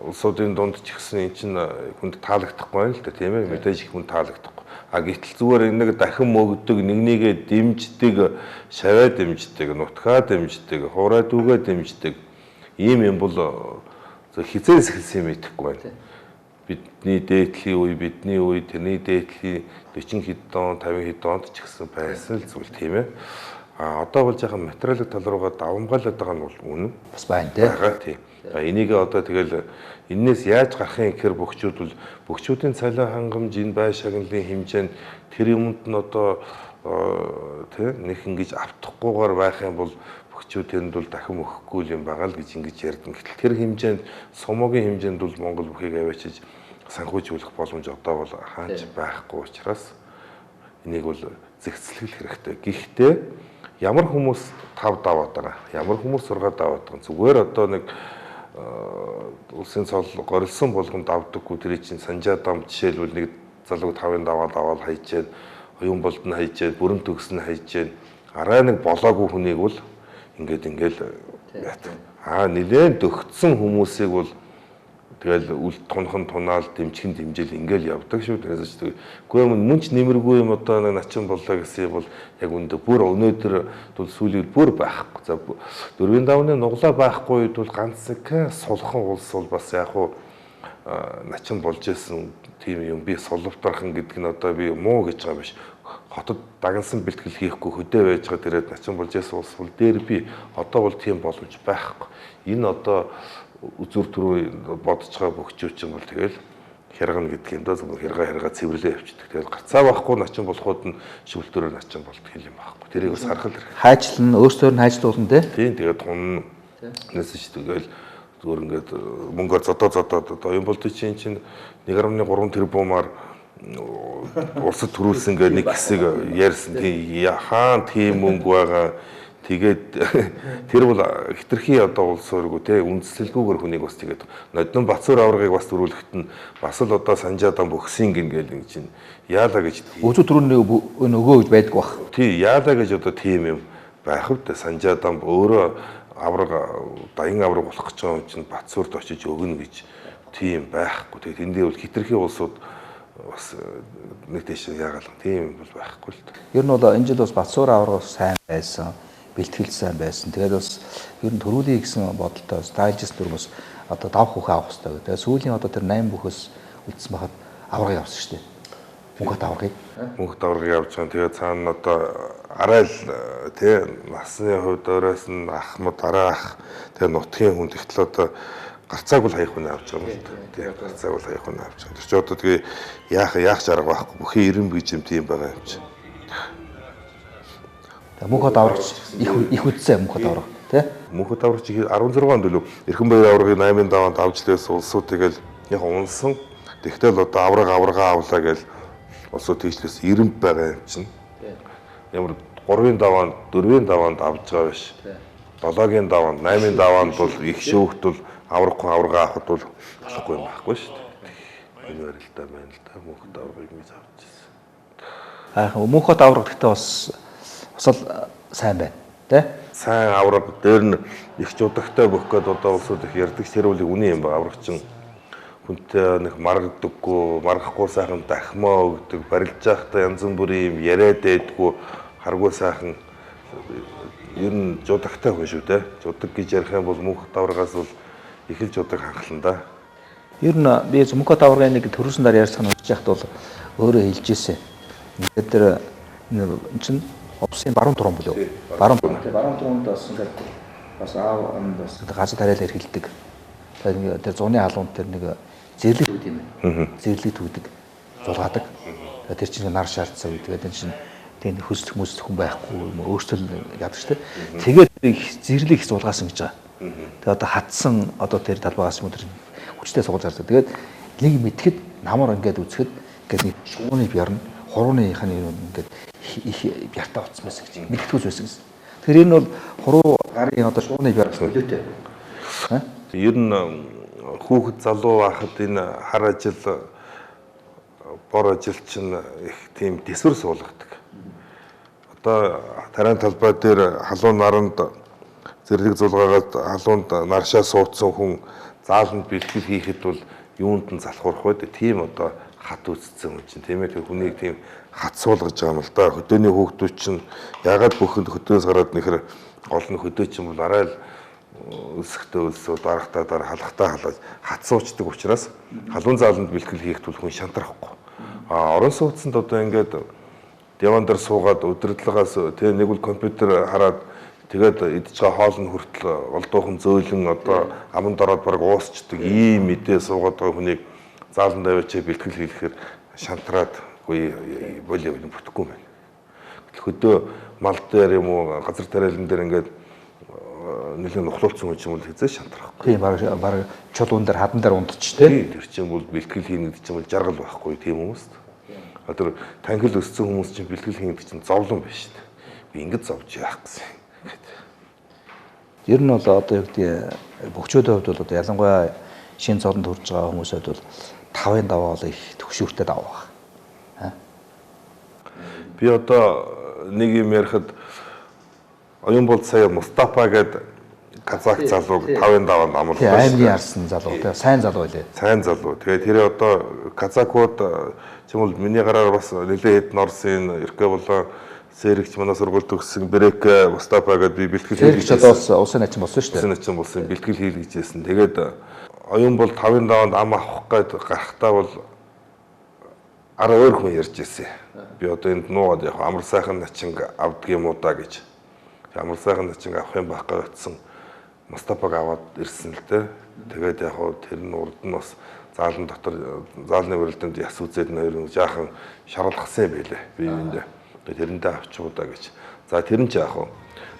улсуудын дунд ч ихсэн эн чинь хүнд таалагдахгүй байна л да тийм ээ, мэдээж их хүнд таалагдахгүй. А гэтэл зүгээр нэг дахин мөгдөг, нэгнийгээ дэмждэг, шаваа дэмждэг, нутгаа дэмждэг, хуурай дүүгээ дэмждэг ийм юм бол хизээс эхэлсэн юм итгэхгүй байна. Бидний дээдлийн үе, бидний үе, тэрний дээдлийн 40 хэд он, 50 хэд онд ч гэсэн байсан л зүйл тийм ээ. А одоо бол жоохон материалын тал руугаа давамгаалаад байгаа нь бол үнэн. Бас байна тийм. Тийм. Энийг одоо тэгэл энээс яаж гарахын гэхээр бөхчүүдийн цалин хангамж, энэ бай шагналын хэмжээнд тэр юмд нь одоо тийм нэг ингэж автахгүйгээр байх юм бол бөхчүүдэнд бол дахин өгөхгүй юм байгаа л гэж ингэж ярьдаг. Гэтэл тэр хэмжээнд сумогийн хэмжээнд бол Монгол бүхийг аваачиж санхүүжүүлэх боломж одоо бол хаач байхгүй учраас энийг бол зэгцлэх хэрэгтэй. Гэхдээ ямар хүмүүс тав даваад байгаа, ямар хүмүүс 6 даваад байгаа. Зүгээр одоо нэг улсын цол горилсон болгонд давдаггүй тэр чинь Санжаа дам жишээлбэл нэг залууг 5-ын даваад хайжээд, оюун болд нь хайжээд, бүрэн төгс нь хайжээд, арай нэг болоогүй хүнийг бол ингээл нэлээд дөгцсөн хүмүүсийг бол тэгэл үл тунхан тунаал дэмжих дэмжил ингээл явдаг шүү. Тэрээс ч үгүй мөн ч нэмэргүй юм одоо начин боллоо гэсэн бол яг үндэ бүр өнөөдөр бол сүүлийн бүр байхгүй. За 4-ийн давны нуглаа байхгүй үед бол ганц их сулхан улс бол бас яг хуу начин болж исэн тийм юм би сулвтархан гэдэг нь одоо би муу гэж байгаа биш. Хотод дагнсан бэлтгэл хийхгүй хөдөө байж байгаа тэрээд начин болж исэн улс бол дээр би одоо бол тийм боломж байхгүй. Энэ одоо үзүр төрөө бодож байгаа бөхчүүч юм бол тэгэл хяргана гэдгийг дөө зөв хэрга цэвэрлээ явчихдаг. Тэгэл гарцаа байхгүй начин болоход нь шүлтөрөөр начин болдог хэл юм байхгүй. Тэрийг бас харах л хэрэгтэй. Хайчлан өөрсдөө нь хайжлуулна тий. Тийм тэгээд тун нэсэж тэгэл зүгээр ингээд мөнгөөр зодоо юм бол чинь 1.3 тэрбумаар улсад төрүүлсэн гэдэг нэг хэсэг ярьсан. Тийм хаан тийм мөнгө байгаа. Тэгээд тэр бол хитрхи одоо улс өргөө те үндэслэлгүйгээр хүнийг бас тэгээд Нодон Бацуур аврагыг бас төрүүлэхэд нь бас л одоо Санжаа дам бөхсөн гингээл ингэ чинь яалаа гэж өзөө түрүүний өгөө гэж байдг бах. Тий яалаа гэж одоо тийм юм байх үү те Санжаа дам өөрөө авраг даян авраг болох гэж байгаа юм чинь Бацуурт очиж өгнө гэж тийм байхгүй. Тэгээд эндээ бол хитрхи улсууд бас нэг тийш яагаал тийм бол байхгүй л. Ер нь бол энэ жил бас Бацуур авраг сайн байсан. Бэлтгэл сайн байсан. Тэгээд бас ер нь төрүүлээ гэсэн бодолтой стайлист дүрмэс одоо 5 хүүхэн авах хэрэгтэй. Тэгээд сүүлийн одоо тэр 8 бүхээс үлдсэн байхад авраг явсан шүү дээ. Мөнгөт аврагыг. Мөнгөт аврагыг явж байгаа. Тэгээд цаана одоо арай л тий насны хувьд өөрөөс нь ах мод арай ах тэгээд нутгийн хүн тэгтэл одоо гарцааг бол хаях хүн авч байгаа юм л тий гарцааг бол хаях хүн авч байгаа. Тэр чинь одоо тэгээ яах арга байхгүй. Бүхий 90 гэж юм тийм байгаа юм чинь. Мөнхөд авраг их үдсэн мөнхөд авраг тий. Мөнхөд авраг чи 16 онд үлээ Эрхэн баяр аврагыг 8-ын даваанд авч лээс улсууд тэгэл яг унсан. Тэгтэл одоо аврагаа авлаа гэж улсууд тийчлээс 90 байгаа юм чинь. Ямар 3-ын даваанд 4-ийн даваанд авч байгаа биш. 7-гийн даваанд 8-ын даваанд бол их шүүхт бол аврагаа авахд бол болохгүй юм байхгүй шүү дээ. Энэ барилдаа байна л да мөнхөд аврагыг ми авч ирсэн. Мөнхөд авраг гэхдээ бас л сайн байна тий. Сайн авраг дээр нь их жудагтай бөх гээд одоо улсууд их ярддаг тэр үл үний юм ба авраг чинь хүнтэй нэг маргадаггүй маргахгүй сайхан дахмаа өгдөг барилж байхдаа янз бүрийн юм яриад байдгүй харгуй сайхан ер нь жудагтай хүн шүү дээ. Жудаг гэж ярих юм бол мөнхөд аврагаас бол их л жудаг ханхлан да. Ер нь би мөнхөд аврагын нэг төрүүлсэн дараа ярьсан уншиж яхад бол өөрөө хэлж ирсэн. Тэгээд тэр чинь Овсын баруун туран бүлөө. Баруун туранд бас ингээд бас аав бас газар тариалал хэрхэлдэг. Тэгээд тэр зуны халуунд тэр нэг зэрлэг түүд юм байна. Зэрлэг түүдэг зулгаадаг. Тэгээд тэр чинь нар шаардсан үе. Тэгээд энэ чинь тийм хөслөх хүн байхгүй юм өөртөө яадаг шүү дээ. Тэгээд зэрлэг их зулгаасан гэж байгаа. Тэгээд одоо хатсан одоо тэр талбайгаас юм тэр хүчтэй суулж хардаг. Тэгээд нэг мэдхэд намар ингээд үзэхэд ингээд нэг шууны бярна, хурууныхаа нэр ингээд их бяртаа утсан байсан гэж мэдтгүүс байсан гэсэн. Тэгэхээр энэ бол хуруу гарын одоо шууны бяр гэсэн өлөөтэй. Ер нь хүүхэд залуу байхад энэ хар ажил, бор ажил чинь их тийм дэсвэр суулгадаг. Одоо тариан талбай дээр халуун наранд зэрлэг зулгаагаад халуунд наршаа суудсан хүн зааланд бэлтгэл хийхэд бол юунд нь залхуурах вэ? Тийм одоо хат үсцсэн хүн чинь тийм ээ. Тэр хүнийг тийм хат суулгаж байгаа юм л да. Хөдөөний хүүхдүүд чинь ягаад бүхэнд хөдөөс гараад нэхэр гол нь хөдөө чинь бол арай л өсөхтэй өсөө дарахтаа дараа халахтаа халаад хат суучдаг учраас халуун зааланд бэлтгэл хийхэд бол хүн шантрахгүй. Орон сууцанд одоо ингээд диван дээр суугаад өдөртлөгөөс тэг нэг бол компьютер хараад тэгээд идж байгаа хоол нь хүртэл олдоохон зөөлөн одоо аманд ороод баг уусчдаг ийм мэдээ суугаад байгаа хүнийг зааланд аваачаа бэлтгэл хийхээр шантраад үгүй боли бүтэхгүй юм байна. Хөдөө мал дээр юм уу газар тариалан дээр ингээд нэлээд нухлуулсан хүн ч юм бол хэзээ шантрахгүй. Тийм баг чулуун дээр хадан дээр унтчих тий. Тэр чинь бол бэлтгэл хийнэ гэдэг чинь бол жаргал байхгүй тийм хүмүүст. Одоо тангил өссөн хүмүүс чинь бэлтгэл хийнэ гэдэг чинь зовлон биш шүү дээ. Би ингэж зовж яах гэсэн. Ер нь бол одоо юу гэдэг бөхчөөдийн хувьд бол одоо ялангуяа шин цолонд хүрж байгаа хүмүүсэд бол 5-ын даваа бол их төгшөөртэй даваа. Би одоо нэг юм ярихад оюун болд сая Мустафа гэдэг казак залууг 5-ын даваанд амлуулсан. Аймгийн арсан залуу тий сайн залуу байлээ. Сайн залуу. Тэгээд тэр одоо казакууд чимэл миний гараар бас нэлээд хэдэн Орсын Иркэ болон Сэрэгч манай сургууль төгссөн Брэк Мустафа гэдэг би бэлтгэл хийлгэж одоо улсын начин болсон шүү дээ. Улсын начин болсон бэлтгэл хийлгэжсэн. Тэгээд оюун болд 5-ын даваанд ам авах гээд гарахтаа бол араа өөр хүн ярьж ирсэн. Би одоо энд нуугаад яг амар сайхан начин авдаг юм уу да гэж. Амар сайхан начин авах юм байх гэсэн Мустафаг аваад ирсэн л дээ. Тэгээд яг тэр нь урд нь бас заалан дотор заалны бүрэлдэхүүнд яс үзээд нэр жаахан шаруулгасан юм байлээ. Би энд тэрэндээ авчуу да гэж. За тэр нь ч яг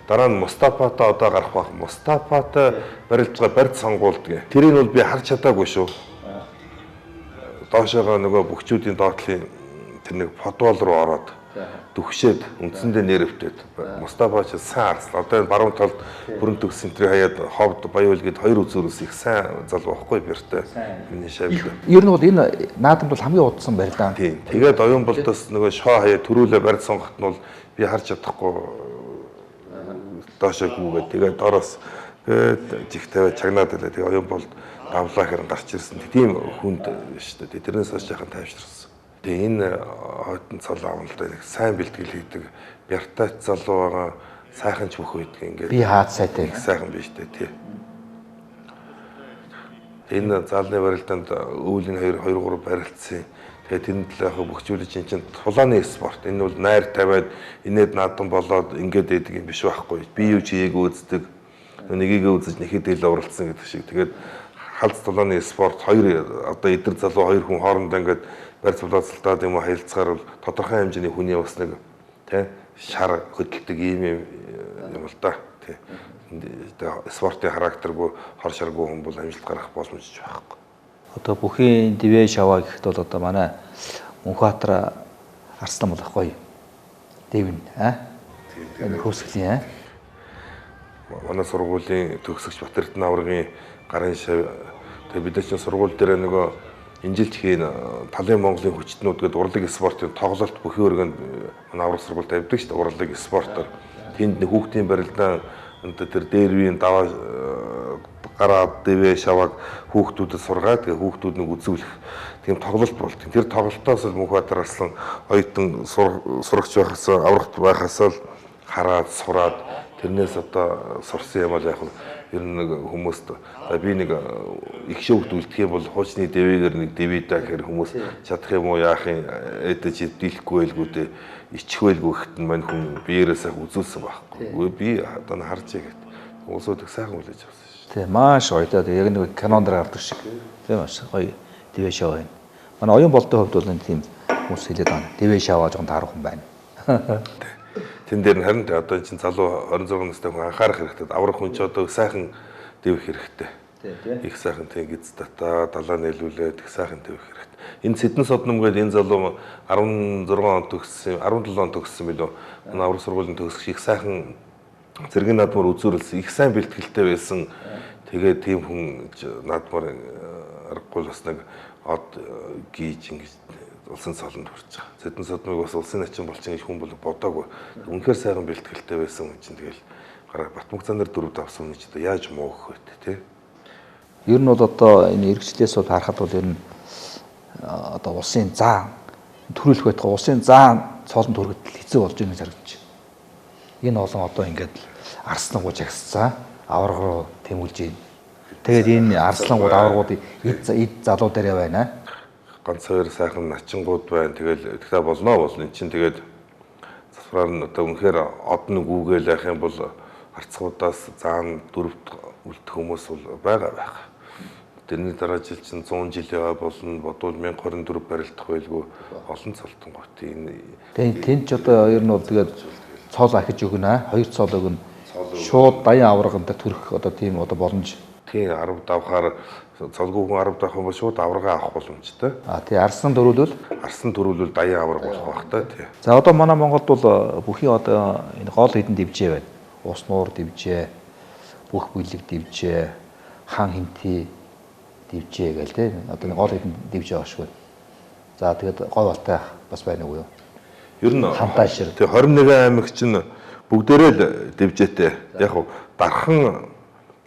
дараа нь Мустафатай одоо гарах байх. Мустафатай барилж байгаа барьц сонгуулдаг. Тэрийг бол би харж чадаагүй шүү. Доошоогоо нөгөө бөхчүүдийн доотлын тэр нэг футбол руу ороод дүгшээд үндсэндээ нэрвтээд Мустафа ч сайн арслаа. Одоо энэ баруун талд бүрэн төгс центрийн хаяад ховд Баяуул гээд хоёр үзүүрээс их сайн залуу байхгүй бэртэй. Миний шавь. Ер нь бол энэ наадамд бол хамгийн удсан барилдаан. Тийм. Тэгээд оюун болдоос нөгөө шоо хаяа төрүүлээ барьж сонгохт нь бол би харж чадахгүй доошоо гүгээд тэгээд доороос жих тавиад чагнаад байлаа. Тэгээд оюун болд давлаа хэрэг гарч ирсэн. Тийм хүнд шүү дээ. Тэрнээс хойш яхан тайвширсан. Тэгээ энэ хойдон цол авалт нэг сайн бэлтгэл хийдэг бяртай залуу байгаа сайхан ч бүх үйдэг ингээд би хаад сайтай сайхан биш дээ тий. Энэ залны барилдаанд өвлийн 2 3 барилдсан. Тэгээ тэнд л яг бөхчүүлж чинь тулааны спорт. Энэ бол найр тавиад инээд наадам болоод ингээд байдаг юм биш байхгүй. Би юу ч хийгээг үздэг. Нэгийгээ үзэж нэхэд ил уралдсан гэдэг шиг. Тэгээд халц тулааны спорт хоёр одоо эдэр залуу хоёр хүн хоорондоо ингээд барьц булаацалтаад юм хаилцгаар бол тодорхой хэмжээний хүний бас нэг тий шар хөдөлдөг юм л да тий спортын характергүй хор шаргүй хүн бол амжилт гаргах боломжтой байхгүй. Одоо бүхийн дивэ шаваа гэхэд бол одоо манай Мөнхбаатар Арслан болох гоё. Дэвэн энэ хөөсглийн манай сургуулийн төгсөгч Батэрдэн аваргын гарын шав тэгээ бид чинь сургууль дээр нөгөө энэ жилд хийн талын Монголын хүчтнүүд гэдэг урлаг спортын тоглолт бүхий өргөнд манай аврах сургуульд авдаг шүү дээ урлаг спортоор. Тэнд нэг хүүхдийн барилдаан тэр дээрвийн даваа гараад дэвэ шаваг хүүхдүүдэд сургаад тэгээ хүүхдүүд нэг үзүүлэх тийм тоглолт болт. Тэр тоглолтоос л Мөнхбаатар Арслан оюутан сурагч байхаас аврагт байхаас л хараад сураад тэрнээс одоо сурсан юм бол яг ер нь нэг хүмүүст би нэг их шөвхт үлдэх юм бол хуучны дэвэгээр нэг дэвэдаа гэхээр хүмүүс чадах юм уу яах юм эдэж дийлэхгүй байлгүй дээ ичхвэлгүй гэхэд нь мань хүн биеэрээс үзүүлсэн байхгүй. Би одоо харж байгаа гэдэг. Хүмүүсүүд их сайхан хүлээж авсан шүү. Тийм маш гоё даа. Яг нэг кинон дээр гардаг шиг. Тийм маш гоё дэвэ шаваа юм. Манай оюун болдын хувьд бол энэ тийм хүмүүс хэлээд байна. Дэвэ шаваа жоон таарах юм байна. Тэн дээр нь харин одоо чинь залуу 26 настай хүн анхаарах хэрэгтэй. Аврах хүн ч одоо сайхан дэвэх хэрэгтэй. Их сайхан тэг гиз татаа далаа нийлүүлээд их сайхан тавих хэрэгтэй. Энэ Сэдэн Содном гээд энэ залуу 16 он төгссөн, 17 он төгссөн билүү. Манай аврах сургуулийн төгсгч их сайхан зэргийн наадмаар үзүүрлсэн, их сайн бэлтгэлтэй байсан. Тэгээд тийм хүн наадмаар аргагүй бас нэг од гийж ингэж улсын цолонд хүрч байгаа. Сэдэн Содмыг бас улсын начин болчин гэж хүн бол бодоагүй. Үнэхээр сайхан бэлтгэлтэй байсан хүн чинь тэгэл гараа Батмунхцаан дээр 4 давсан хүн ч одоо яаж муу гэх вэ те. Ер нь бол одоо энэ эргэжлээс бол харахад бол ер нь одоо улсын заа төрүүлэх байтугай улсын заа цоолонд хүргэтэл хэцүү болж байгаа гэж харагдаж байна. Энэ олон одоо ингээд арслангуу жагсцаа авраг руу тэмүүлж байна. Тэгээд энэ арслангууд аврагуудыг эд залуу дээрээ байна. Ганц хоёр сайхан начингууд байна. Тэгэл тэгтээ болно. Эн чинь тэгээд засвараар нь одоо үнэхээр од нь гүүгээл явах юм бол арцгуудаас заан дөрөвт үлдэх хүмүүс бол байгаа байх. Тэрний дараа жил чинь 100 жил яваа болно. Бодвол 1024 барилдах байлгүй олон цолтон гот. Тэгээд тэнд ч одоо ер нь бол тэгээд цоол ахиж өгнө. 2 цоол өгнө. Шууд даян авраганд төрөх одоо тийм одоо боломж. Тийм 10 давхаар цолгүй хүн 10 давх юм бол шууд аврагаа авах боломжтой. Тий арсан төрүүлвэл даян авраг болох байх та тий. За одоо манай Монголд бол бүхий одоо энэ гол хэдэн дивжээ байна. Ус нуур дивжээ, бүх бүлэг дивжээ, хан хинти дивжээ гээл тий. Одоо гол хэдэн дивжээ багш байна. За тэгээд гой болтой бас байна уу юу? Ер нь хамтаашир. Тэг 21 аймаг чинь бүгдээрээ л дивжээтэй. Яг хав дархан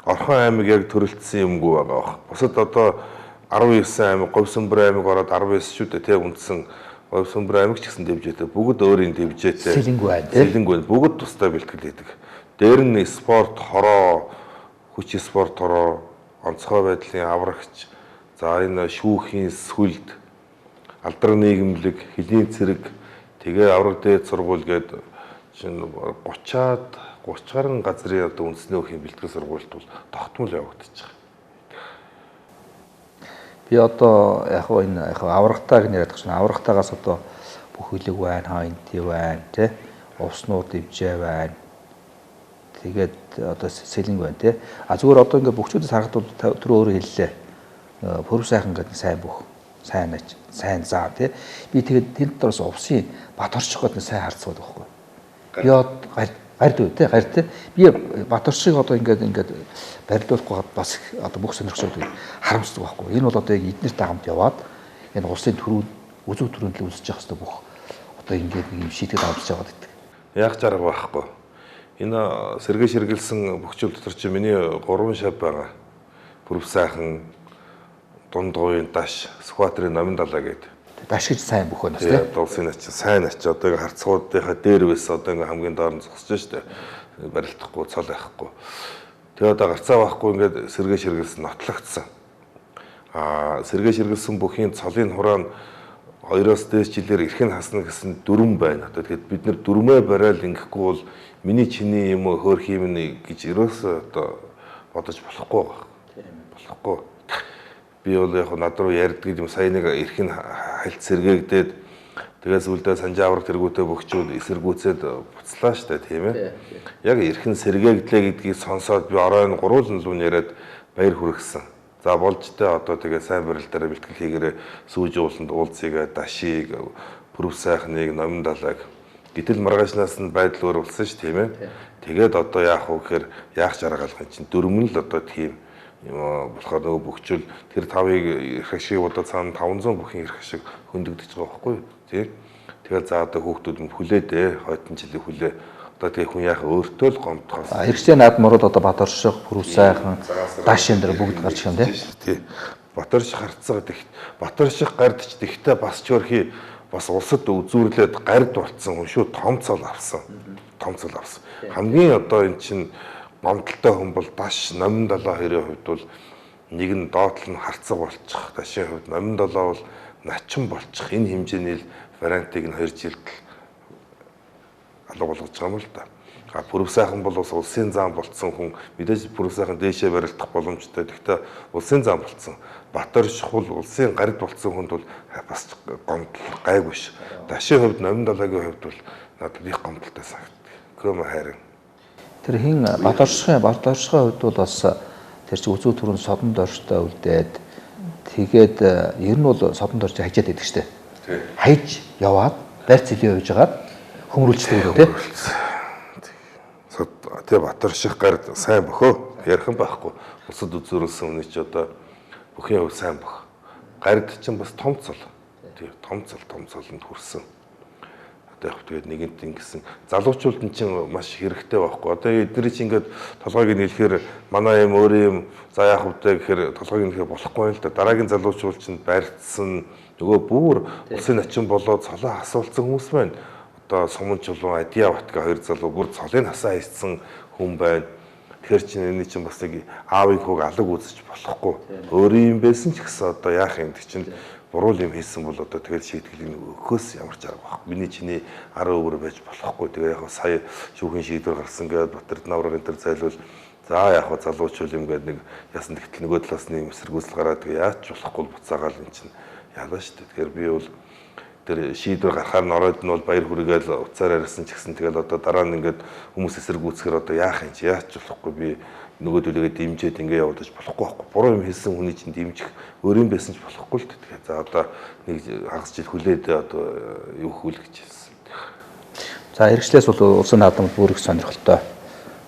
Орхон аймаг яг төрөлдсөн юмгүй байгаа бах. Бусад одоо 19 аймаг, Говьсөнбөр аймаг ороод 19 шүү дээ тий үндсэн Говьсөнбөр аймаг ч гэсэн дивжээтэй. Бүгд өөрийн дивжээтэй. Сэлэнгүй. Бүгд тусдаа бэлтгэл хийдэг. Дээр нь спорт хороо, хүч спорт хороо, онцгой байдлын аврагч, за энэ шүүхийн сүлд, алдар нийгэмлэг, хөлийн цэрэг, тэгээ авраг дээд сургууль гээд чинь 30 гаруй газрын одоо үндэсний өхийн бэлтгэл сургуульд бол тогтмол явагдаж байгаа. Би одоо яг энэ аврагтайг яриад гэж байна. Аврагтайгаас одоо бүх хүлэг байна, хаанти байна, тий? Уснууд дивжээ байна. Тэгээд одоо сэлэнг байна, тий? А зүгээр одоо ингээд бүгчүүдээс харахад бол түр өөрөө хэллээ. Пөрв сайхан гэдэг сайн бүх, сайн аж, сайн заа, тий? Би тэгээд тэнд доороос увсын бат орчих гэдэг сайн харцгаад байхгүй. Би гард үү те гард те би Батор шиг одоо ингээд барилдуулахгүй бас одоо бүх сонирхчдыг харамсдаг байхгүй. Энэ бол одоо яг эднэртэй хамт яваад энэ улсын төрүүд үзүү төрөнд л үзэж явах хэрэгтэй бүх одоо ингээд нэг юм шийдэл авч яваад байдаг. Яг жарга байхгүй. Энэ сэргээ ширгэлсэн бөхчөл дотор чи миний 3 шав байгаа. Пүрв сайхан, дунд говийн даш, Сүхбаатарын номын далаа гэдэг. Даш гэж сайн бүх өнөс тийм. Улсын начин сайн нач одоо ингээ харцгуудынхаа дээр байсан одоо ингээ хамгийн доор нь зогсож штэ. Барилдахгүй, цол байхгүй. Тэгээ одоо гарцаа байхгүй ингээд сэргээ ширгэлсэн нотлогдсон. Сэргээ ширгэлсэн бүхийн цолын хураан 2-оос дээш жилээр эрхэн хасна гэсэн дүрм байна. Одоо тэгэхэд бид нэр дүрмээ барайл ингэхгүй бол миний чиний юм хөөх юм гэж ерөөсөө одоо бодож болохгүй байна. Болохгүй. Би бол яг над руу ярьдаг юм сая нэг эрхэн хальт сэргээгдээд тэгээс үлдээ санжаа авраг тэргүүтээ бөхчүүд эсэргүүцээд буцлаа штэ тийм ээ. Яг эрхэн сэргээгдлээ гэдгийг сонсоод би оройн гурван лун яриад баяр хүргэсэн. За болж тэ одоо тэгээ сайн барил дээр бэлтгэл хийгээрээ сүүж ууланд уулзыг, дашиг, пүрв сайхныг, номин далайг гэтэл маргаашнаас нь байдал өөр болсон ш тийм ээ. Тэгээд одоо яах вэ гэхээр яах жаргалах чинь дөрмөн л одоо тийм юм болохоор нөгөө бөхчөл тэр 5-ыг эрх шиг удаа цаана 500 бүхэн эрх шиг хөндөгдөж байгаа байхгүй юу тий. Тэгээд за одоо хүүхдүүд нь хүлээдээ хойдон жилийн хүлээ. Одоо тэгээ хүн яах өөртөө л гомдохоос. Хэрэгцээ наадмууд одоо Баторших, Пүрв сайхан, Дашин дээр бүгд гарч ирсэн тий. Баторших харцгаа тэгт Баторших гардч тэгтээ бас ч өөрхий бас улсад үзүүрлээд гард болцсон хүн шүү том цол авсан. Том цол авсан. Хамгийн одоо эн чинь гомдолтой хүн бол Даш номин далаа хоёрын хувьд бол нэг нь доотлол нь харцаг болчих. Дашийн хувьд номин далаа бол начин болчих. Энэ хэмжээний вариантыг нь 2 жилд алга болгож байгаа юм л да. Пүрв сайхан бол бас улсын зам болцсон хүн мэдээж пүрв сайхан дээшээ барилдах боломжтой. Гэхдээ улсын зам болцсон. Баторших бол улсын гард болцсон хүнд бол бас гомдол гайгүй ш. Дашийн хувьд номин далаагийн хувьд бол надад их гомдолтой санагддаг. Гүм харин тэр хин Баторшихын хувьд бол бас Тэр чинь үзүү түрүүнд содон доржтой үлдээд тэгээд ер нь бол содон дорж хажаад идэг штэ. Хайж яваад байр цэлийн үйж хагаад хөмрүүлчихдэг үү те. Тэгээ Батар шиг гард сайн бөхөө ярих юм байхгүй. Усад үзүүрсэн хүний чи одоо бүхэн хувь сайн бөх. Гард чинь бас том цол. Тэгээ том цолонд хүрсэн. Одоо яг тэгээд нэгэнт ингэсэн залуучууд нь чинь маш хэрэгтэй байхгүй. Одоо эдгээр чинь ингээд толгойг нь хэлэхээр манай юм өөр юм за яах вэ гэхээр толгойг нь хэлэхээр болохгүй юм л да. Дараагийн залуучууд чинь барьцсан нөгөө бүр улсын начин болоод цолоо асуулсан хүмүүс байна. Одоо Сумын чулуун Адиа Батга хоёр залуу бүр цолын хасаа хийсэн хүн байна. Тэгэхээр чинь энэ чинь бас нэг аавын хүүг алаг үзэж болохгүй. Өөрийн юм байсан ч гэсэн одоо яах юм чинь буруу юм хийсэн бол одоо тэгэл шийтгэл өгөхөөс ямар ч арга байхгүй. Миний чиний 10 өвөр байж болохгүй. Тэгээ яг сая шүүхийн шийдвэр гарсан гэдэг Батард навраг энэ төр зайлвал за яг залуучул юм гэдэг нэг ясан тэгтэл нөгөө талаас нь эсэргүүцэл гараад тэгээ яаж ч болохгүй буцаагаал эн чинь ялаа шүү дээ. Тэгэхээр би бол тэр шийдвэр гарахаар нь оройд нь бол баяр хүргээл уцаар ярьсан ч гэсэн тэгэл одоо дараа нь ингээд хүмүүс эсэргүүцэхээр одоо яах юм чи яаж ч болохгүй би нөгөө төлөөгөө дэмжиж ингээ явуулж болохгүй байхгүй. Буруу юм хийсэн хүний чинь дэмжих өөрийн байсан ч болохгүй л тэгээ. За одоо нэг хагас жил хүлээд одоо юу хөл гэж хэлсэн. За хэрэгслээс бол улсын наадамд бүр их сонирхолтой.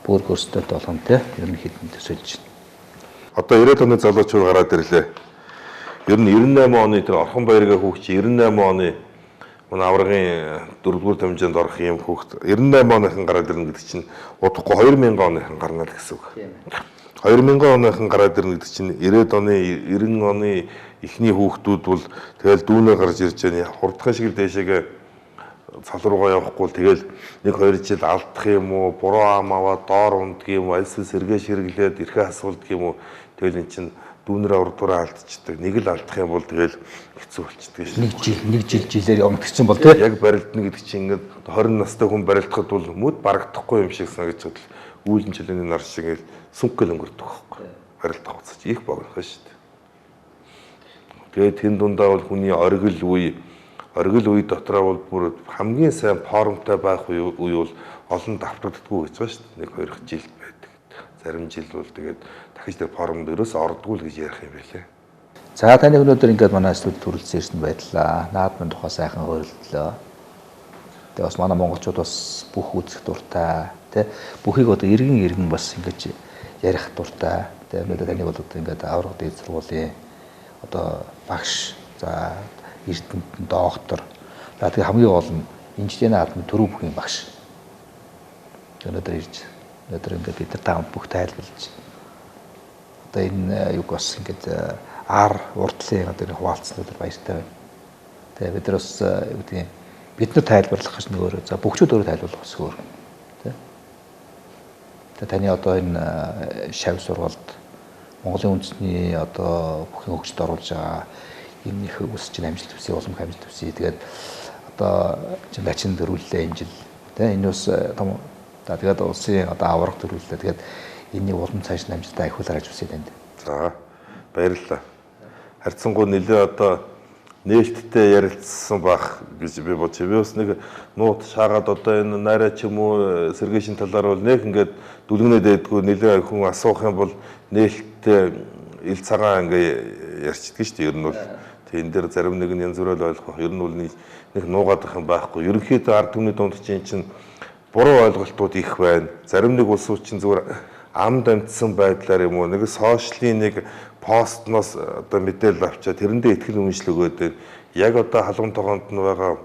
Бүр өөрсдөө болгон те ер нь хэдэн төсөлж байна. Одоо 90-аад оны залуучууд гараад ирлээ. Ер нь 98 оны тэр Орхон баяргаа хүүхч 98 оны манай аврагын 4-р дамжаанд орох юм хүүхд 98 оныхан гараад ирнэ гэдэг чинь удахгүй 2000 оныхан гарна л гэсэн үг. 2000 оныхан гараад ирнэ гэдэг чинь 90-ад оны 90 оны эхний хүүхдүүд бол тэгэл дүүнээ гарч ирж байгаа. Хурдхан шиг дэшегээ цал руугаа явахгүй тэгэл 1-2 жил алдах юм уу, буруу ам аваад доор унддаг юм уу, альсвал сэргээ ширгэлээд эрхээ асуулдаг юм уу. Тэгэл эн чинь дүүнэрээ урдураа алдчихдаг. Нэг л алдах юм бол тэгэл хэцүү болчихдаг шээ. Нэг жилээр явагдчихсан бол тийм. Яг барилдана гэдэг чинь ингээд 20 настай хүн барилдахад бол мөд барагдахгүй юм шиг санагдаж байгаа. Үүлэн жилийн нар шиг сүнхгэл өнгөрдөг байхгүй. Барилдах хугацаа их богино шүү дээ. Тэгээд тэн дундаа бол хүний оргил үе дотроо бол бүр хамгийн сайн формтой байх үе бол олон давтагддаггүй гэж байгаа шүү дээ. 1-2 жил байдаг. Зарим жил бол тэгээд дахиж тэр формд өрөөс ордггүй л гэж ярих юм байлээ. За таны өнөөдөр ингээд манай студид төрөлцсөн ирсэн байдлаа. Наадмын тухай сайхан хөрөлдлөө. Тэгээ бас манай монголчууд бас бүх үзэх дуртай, тэ бүхийг одоо иргэн бас ингэж ярих дуртай. Тэгээ өнөөдөр таны бол одоо ингээд аврах дээд сургуулийн одоо багш, за эрдэнэт доктор. За тэгээ хамгийн гол нь инженерийн наадмын төрөв бүхийн багш. Өнөөдөр ингээд бид нар таамд бүх тайлбарлаж одоо энэ юг бас ингээд урдлын одоо хуваалцсан баяртай байна. Тэгээ бид нар бас юу гэдэг бид нар тайлбарлах гэж нөгөө за бүгчүүд өөрөө тайлбарлах бас өөр. Тэгээ таны одоо энэ шав сургалт Монголын үндэсний одоо бүхэн хөгжид оруулж байгаа энэ их үс чинь амжилт төсөө улам амжилт төсөө. Тэгээд одоо чинь начин төрүүллээ энэ жил. Тэгээ энэ бас том тэгээд улсын одоо аврах төрүүллээ. Тэгээд энэний улам цааш амжилттай ахиулаарай гэж хүсэж байна. За баярлалаа. Харьцангуй нэлээ одоо нээлттэй ярилцсан байх гэж би бодчих. Би бас нэг нуут шаагаад одоо энэ найраа ч юм уу сэргээшин талаар бол нэг ингээд дүлгэнээд байдгүй нэлээ хүн асуух юм бол нээлттэй ил цагаан ингээ ярьчихдээ шүү дээ. Ер нь бол энэ дээр зарим нэг нь янз бүрээр ойлгох. Ер нь бол нэг нуугаадах юм байхгүй. Ерөнхийдөө ард түмний дунд чинь буруу ойлголтууд их байна. Зарим нэг улсууд чинь зүгээр амд амтсан байдлаар юм уу нэг сошиалын нэг постноос одоо мэдээлэл авчаад тэрэндээ ихтгэл үнэмшил өгөөд байна. Яг одоо халуун тогоонд нь байгаа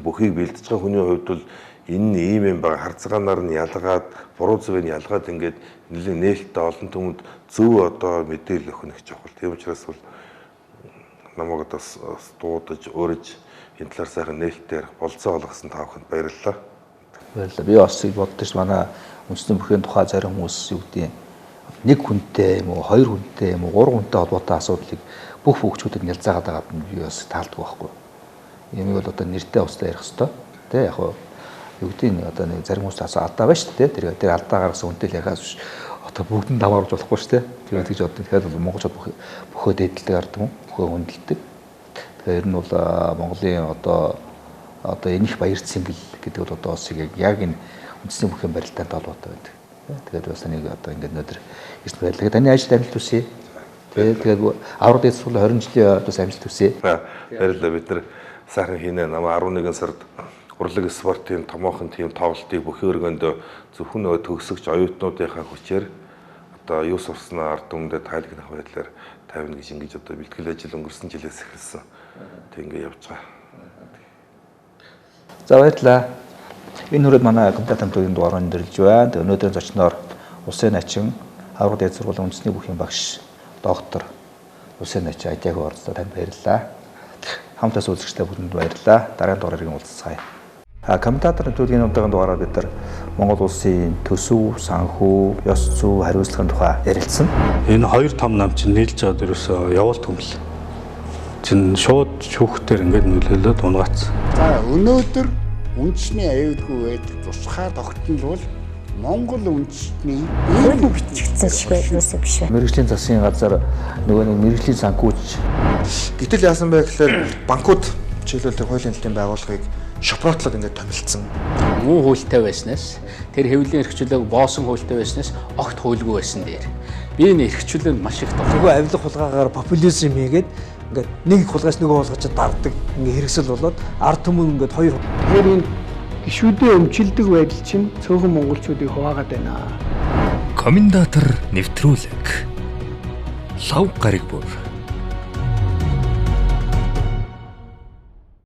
бүхийг бэлдэж байгаа хүний хувьд бол энэ ийм юм байгаа. Харцгаанаар нь ялгаад буруу зөвийг ялгаад ингээд нэлээд нээлттэй олон түмэнд зөв одоо мэдээлэл өгөх нэг чухал. Тийм учраас бол намайг одоо дуудаж өөрөж энэ талаар сайхан нээлттэй ярих болцоо олгосон та бүхэнд баярлалаа. Баярлалаа. Би бас боддоо ш манай үндэсний бүхэн тухай зарим хүмүүс юу гэдэг нэг хүнтэй юм уу, хоёр хүнтэй юм уу, гурван хүнтэй холбоотой асуудлыг бүх хөгжүүдэд нялзаагаад байгаад нь би бас таалдаг байхгүй. Ийм бол одоо нэртэй ууслаа ярих хэвээр. Тэ яг юу гэдэг нь одоо нэг зарим хүмүүс алдаа байна шүү дээ. Тэр алдаа гаргасан хүнтэй л яхаас биш. Одоо бүгд нь давааруулж болохгүй шүү дээ. Тэгээд тэгж боддог. Тэгэхээр монголчууд бөхөө дээдэлдэг ард юм, бөхөө хүндэлдэг. Тэгэхээр ер нь бол Монголын одоо энэ их баяр цэнгэл гэдэг бол одоо бас яг энэ үндэсний бүхэн барилтаанд холбоотой байдаг. Тэгээд бас нэг одоо ингээд өнөөдөр ирсэн байлаа. Таны ажилд амжилт хүсье. Тэгээд аврал дэс сул 20 жилийн бас амжилт хүсье. Баярлалаа. Бид нар сайхан хийнэ. Намаа 11 сард урлаг спортын томоохон тим тоглолтыг бүх өргөнд зөвхөн нөгөө төгсөгч оюутнуудынхаа хүчээр одоо юу сурснаа ард түмэндээ тайлгнах байдлаар тавина гэж ингэж одоо бэлтгэл ажил өнгөрсөн жилээс эхэлсэн. Тэг ингэ явж байгаа. За баярлалаа. Энэ хүрээд манай комментатор хамтлагийн дугаар өндөрлж байна. Тэг өнөөдрийн зочноор Улсын начин аврал дэд сургуулийн үндэсний бүхий багш доктор Улсын начин Ажиг оролцоо танд баярлалаа. Хамтаас үзэгчтэй бүхэнд баярлалаа. Дараагийн дугаарыг уулзцгаая. Комментатор хамтлагийн удаагийн дугаараар бид нар Монгол улсын төсөв, санхүү, ёс зүй, хариуцлагын тухай ярилцсан. Энэ 2-5 нам чинь нийлж байгаа дээрээс явуулт хүмэл. Чин шууд шүүхтэр ингээд нөлөөлөд унгац. За өнөөдөр үндэсний аюулгүй байдал тусгай тогтнол бол Монгол үндэстний Өөр бичигдсэн шиг юусоо биш байна. Мэргэжлийн засгийн газар нөгөө нэг мэргэжлийн санхүүч. Гэтэл яасан бэ гэхээр банкуд жишээлбэл хуулийн хэлтийн байгууллагыг шопротлоод ингээд томилдсон. Муу хуультай байснаас тэр хэвлэлийн эрхчлөлөг боосон хуультай байснаас огт хуульгүй байсан дээр. Би энэ эрхчлөлөнд маш их Нөгөө авилга хулгаагаар популизм хийгээд ингээд нэг хулгаас нөгөө хулгаач дарддаг ингээ хэрэгсэл болоод ард түмэн ингээд хоёр Тэгэхээр энэ гишүүдийн өмчилдэг байдал чинь цөөхөн монголчуудыг хуваагаад байна. Комментатор нэвтрүүлэг. Лав гариг бүр